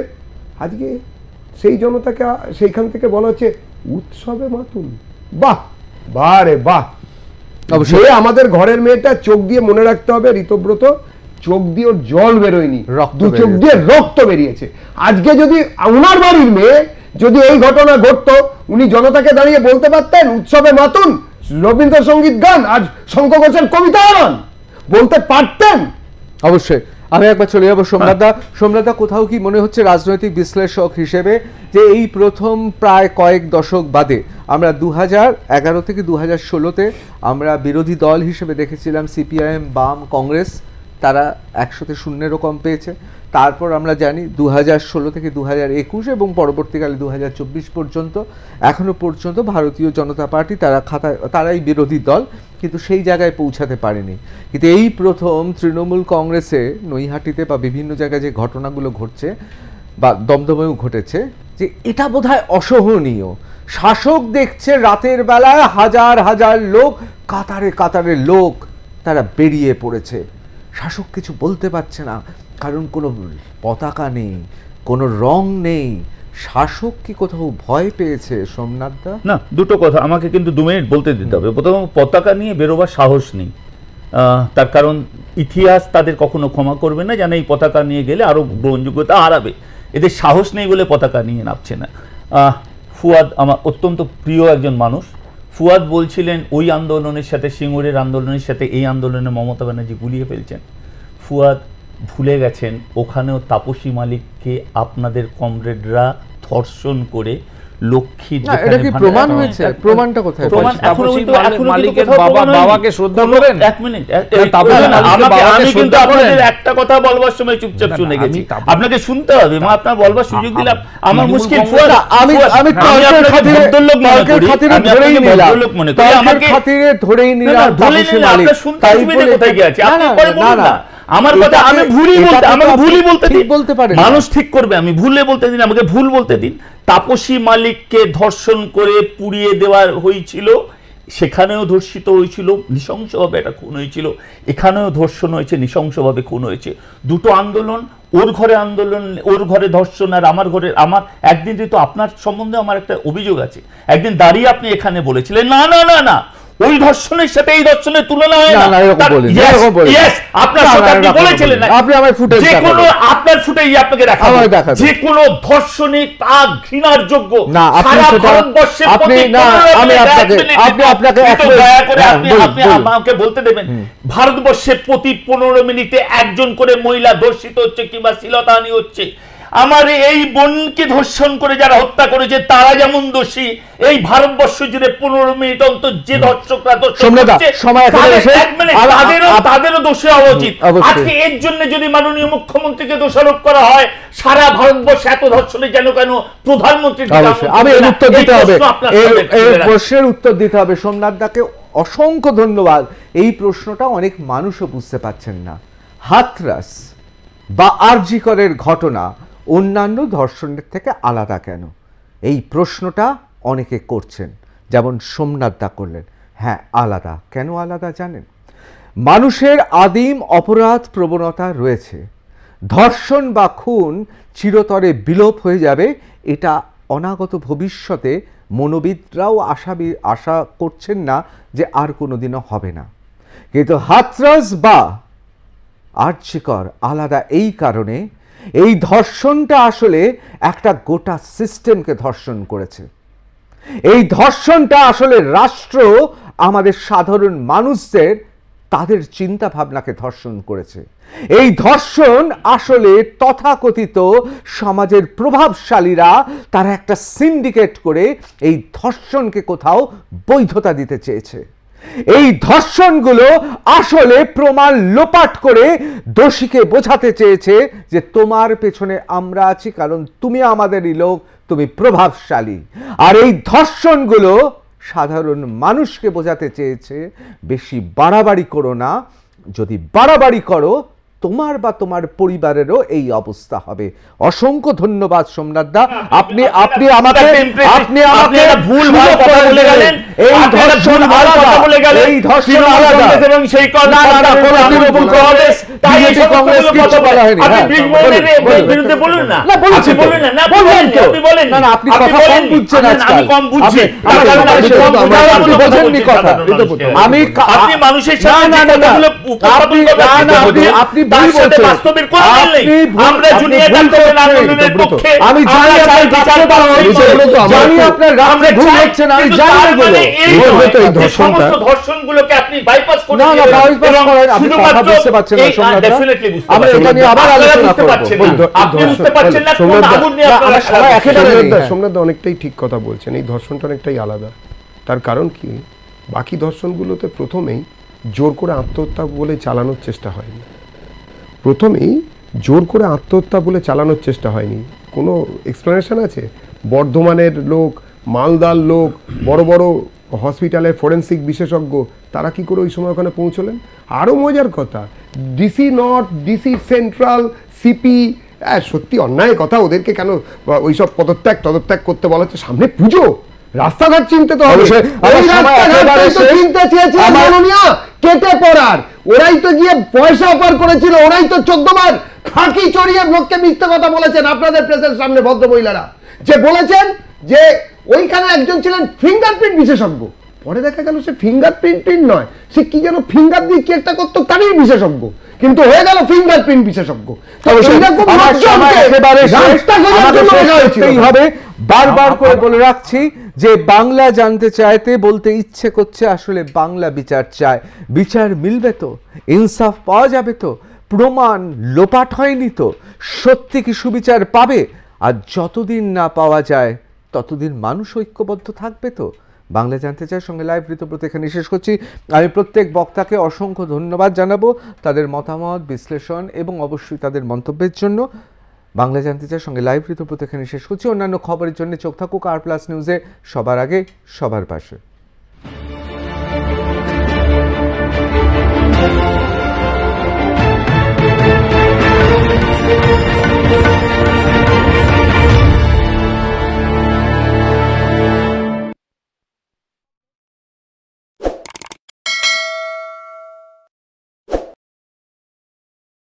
আজকে সেই জনতাকে সেইখান থেকে বলা হচ্ছে উৎসবে মাতুন। বাহ বাহ রে বাহ। অবশ্যই আমাদের ঘরের মেয়েটা চোখ দিয়ে মনে রাখতে হবে, ঋতব্রত চোখ দিয়ে ওর জল বেরোয়নি, দু চোখ দিয়ে রক্ত বেরিয়েছে। আজকে যদি ওনার বাড়ির মেয়ে যদি এই ঘটনা ঘটতো, উনি জনতাকে দাঁড়িয়ে বলতে পারতেন উৎসবে মাতুন, রবীন্দ্রসঙ্গীত গান, আজ শঙ্খ ঘোষের কবিতা গান বলতে পারতেন। অবশ্যই আমি একবার চলে যাবো সোমনাথদা, কোথাও কি মনে হচ্ছে রাজনৈতিক বিশ্লেষক হিসেবে যে এই প্রথম প্রায় কয়েক দশক বাদে আমরা 2011 থেকে 2016-তে আমরা বিরোধী দল হিসেবে দেখেছিলাম সিপিআইএম, বাম, কংগ্রেস, তারা 100-তে 0 কম পেয়েছে। তারপর আমরা জানি 2016 থেকে 2021 এবং পরবর্তীকালে 2024 পর্যন্ত এখনো পর্যন্ত ভারতীয় জনতা পার্টি তারাই বিরোধী দল, কিন্তু সেই জায়গায় পৌঁছাতে পারেনি। কিন্তু এই প্রথম তৃণমূল কংগ্রেসে নৈহাটিতে বা বিভিন্ন জায়গায় যে ঘটনাগুলো ঘটছে বা দমদমেও ঘটেছে, যে এটা বোধহয় অসহনীয়। শাসক দেখছে রাতের বেলায় হাজার হাজার লোক, কাতারে কাতারে লোক তারা বেরিয়ে পড়েছে, শাসক কিছু বলতে পারছে না, কারণ কোনো পতাকা নেই, কোনো রং নেই। শাসক কি কোথাও ভয় পেয়েছে সোমনাথদা? না, দুটো কথা আমাকে কিন্তু 2 মিনিট বলতে দিতে হবে। প্রথম, পতাকা নিয়ে বেরোবার সাহস নেই, তার কারণ ইতিহাস তাদের কখনো ক্ষমা করবে না, যেন এই পতাকা নিয়ে গেলে আরো গ্রহণযোগ্যতা হারাবে। এদের সাহস নেই বলে পতাকা নিয়ে নামছে না। ফুয়াদ আমার অত্যন্ত প্রিয় একজন মানুষ। ফুয়াদ বলছিলেন ওই আন্দোলনের সাথে, সিঙ্গুরের আন্দোলনের সাথে এই আন্দোলনে মমতা ব্যানার্জি গুলিয়ে ফেলছেন। ফুয়াদ ভুলে গেছেন ওখানেও তাপসী মালিককে আপনাদের কমরেডরা ধর্ষণ করে লক্ষ্মীর প্রমাণ হয়েছে। প্রমাণটা কোথায়? মালিকের বাবাকে শ্রদ্ধা করেন। এক মিনিট, আমি কিন্তু আপনাদের একটা কথা বলবার সময় চুপচাপ শুনে গেছি, আপনাকে শুনতে হবে। মা আপনার বলবার সুযোগ দিলাম, আমার মুশকিল। আমি ভদ্রলোক মনে করি, আমাকে খাতিরে ধরেই নিলাম তাপসী মালিক। তাই বলে কোথায় গেছে আপনি পরে বলুন না। আমার কথা আমি ভুলই বলতে, আমাকে ভুলই বলতে দিন, বলতে পারেন, মানুষ ঠিক করবে, আমি ভুলে বলতে দিন, আমাকে ভুল বলতে দিন। তাপসী মালিককে ধর্ষণ করে পুড়িয়ে দেওয়া হয়েছিল, সেখানেও ধর্ষিত হয়েছিল, নৃশংসভাবে এটা খুন হয়েছিল, এখানেও ধর্ষণ হয়েছে, নৃশংসভাবে খুন হয়েছে। দুটো আন্দোলন, ওর ঘরে আন্দোলন, ওর ঘরে ধর্ষণ, আর আমার ঘরে। আমার একদিন তো আপনার সম্বন্ধে আমার একটা অভিযোগ আছে, একদিন দাঁড়িয়ে আপনি এখানে বলেছিলেন না না না না ওই ধর্ষণের সাথে এই ধর্ষণের তুলনা হয় না। আপনার সাথে আপনি বলেছিলেন না, আপনি আমার ফুটেজ, যে কোনো আপনার ফুটেজ আপনাকে দেখাবো, যে কোনো ধর্ষণে তা ঘৃণার যোগ্য না। সারা ভারতবর্ষের প্রতি, আমি আপনাকে দয়া করে আপনি আমাকে বলতে দেবেন, ভারতবর্ষের প্রতি 15 মিনিটে একজন করে মহিলা ধর্ষিত হচ্ছে কিংবা শ্লীলতাহানি হচ্ছে। আমার এই বোনকে ধর্ষণ করে যারা হত্যা করেছে তারা যেমন দোষী, এই ভারতবর্ষ জুড়ে 15 মিনিট অন্তর যে ধর্ষকরা তাদেরও দোষী হওয়া উচিত। আজকে এর জন্য যদি মাননীয় মুখ্যমন্ত্রীকে দোষারোপ করা হয়, সারা ভারতবর্ষে এত ধর্ষণে যেন কেন প্রধানমন্ত্রী, আমি এর উত্তর দিতে হবে, এই প্রশ্নের উত্তর দিতে হবে। সোমনাথদাকে অসংখ্য ধন্যবাদ। এই প্রশ্নটা অনেক মানুষও বুঝতে পারছেন না। হাথরাস বা আরজি করের ঘটনা অন্যান্য ধর্ষণের থেকে আলাদা কেন, এই প্রশ্নটা অনেকে করছেন, যেমন সোমনাথদা করলেন। হ্যাঁ, আলাদা কেন আলাদা জানেন? মানুষের আদিম অপরাধ প্রবণতা রয়েছে। ধর্ষণ বা খুন চিরতরে বিলোপ হয়ে যাবে এটা অনাগত ভবিষ্যতে মনোবিদরাও আশা করছেন না যে আর কোনোদিনও হবে না। কিন্তু হাথরাস বা আরজি কর আলাদা এই কারণে, এই ধর্ষণটা আসলে একটা গোটা সিস্টেমকে ধর্ষণ করেছে। এই ধর্ষণটা আসলে রাষ্ট্র আমাদের সাধারণ মানুষদের তাদের চিন্তা ভাবনাকে ধর্ষণ করেছে। এই ধর্ষণ আসলে তথাকথিত সমাজের প্রভাবশালীরা তারা একটা সিন্ডিকেট করে এই ধর্ষণকে কোথাও বৈধতা দিতে চেয়েছে। এই ধর্ষণগুলো আসলে প্রমাণ লোপাট করে দোষীকে বোঝাতে চেয়েছে যে তোমার পেছনে আমরা আছি, কারণ তুমি আমাদেরই লোক, তুমি প্রভাবশালী। আর এই ধর্ষণগুলো সাধারণ মানুষকে বোঝাতে চেয়েছে বেশি বাড়াবাড়ি করো না, যদি বাড়াবাড়ি করো তোমার বা তোমার পরিবারেরও এই অবস্থা হবে। অসংখ্য ধন্যবাদ সোমনাথদা, আপনি আমাকে ভুল কথা বলে গেলেন। এই ধর্ষণ আলাদা, এই ধর্ষণ আলাদা এবং সেই বিরুদ্ধে বলুন না, আপনি কথা কম বুঝছেন, আমি কম বুঝছি, আপনি মানুষের সাথে আপনি ভুল বলছেন, বাস্তবের কোনো মিল নেই। আমরা জুনিয়র ডাক্তারের আন্দোলনের পক্ষে, আমি জানি আপনার বিচার পাওয়া হচ্ছে, জানি আপনার রামরে ভুল হচ্ছে না, আমি জানি এগুলো। এই সমস্ত ধর্ষণগুলোকে আপনি বাইপাস করে না না বাইপাস করেন, আপনি কথা বুঝতে পারছেন না সোমনাথ দা, আমরা এটা নিয়ে আবার আলোচনা করব। আপনি বুঝতে পারছেন না কোন আগুন নিয়ে আপনারা সবাই একেবারে সোমনাথ দা অনেকটাই ঠিক কথা বলছেন। এই ধর্ষণটা অনেকটাই আলাদা। তার কারণ কি, বাকি ধর্ষণগুলোতে প্রথমেই জোর করে আত্মহত্যা বলে চালানোর চেষ্টা হয়নি, প্রথমেই জোর করে আত্মহত্যা বলে চালানোর চেষ্টা হয়নি। কোনো এক্সপ্লেনেশন আছে? বর্ধমানের লোক, মালদার লোক, বড় বড় হসপিটালের ফরেন্সিক বিশেষজ্ঞ, তারা কি করে ওই সময় ওখানে পৌঁছলেন? আরও মজার কথা, DC north, DC central, CP, সত্যি অন্যায় কথা, ওদেরকে কেন ওইসব পদত্যাগ করতে বলা হচ্ছে? সামনে পুজো, রাস্তাঘাট চিনতে তো হবে, চিনতে চেয়েছিলেন মাননীয়া কেটে পড়ার, ওরাই তো গিয়ে পয়সা অফার করেছিল, ওরাই তো 14 বার ফাঁকি চড়িয়ে লোককে মিথ্যে কথা বলেছেন আপনাদের প্রেসের সামনে ভদ্র মহিলারা, যে বলেছেন যে ওইখানে একজন ছিলেন ফিঙ্গারপ্রিন্ট বিশেষজ্ঞ, পরে দেখা গেল সে ফিঙ্গারপ্রিন্ট নয়, সে কি যেন ফিঙ্গার দিয়ে কি একটা করতো তারই বিশেষজ্ঞ, কিন্তু হয়ে গেল ফিঙ্গারপ্রিন্ট বিশেষজ্ঞ। হবে বারবার করে বলে রাখছি যে বাংলা জানতে চাইতে বলতে ইচ্ছে করছে আসলে বাংলা বিচার চায়, বিচার মিলবে তো, ইনসাফ পাওয়া যাবে তো, প্রমাণ লোপাট হয়নি তো, সত্যি কি সুবিচার পাবে? আর যতদিন না পাওয়া যায় ততদিন মানুষ ঐক্যবদ্ধ থাকবে তো। বাংলা জানতে চাই সঙ্গে লাইভ ঋতুব্রত এখানে শেষ করছি। আমি প্রত্যেক বক্তাকে অসংখ্য ধন্যবাদ জানাবো তাদের মতামত, বিশ্লেষণ এবং অবশ্যই তাদের মন্তব্যের জন্য। বাংলা জানতে চাই সঙ্গে লাইভ ঋতুব্রত এখানে শেষ করছি। অন্যান্য খবরের জন্য চোখ থাকুক আর প্লাস নিউজে, সবার আগে সবার পাশে।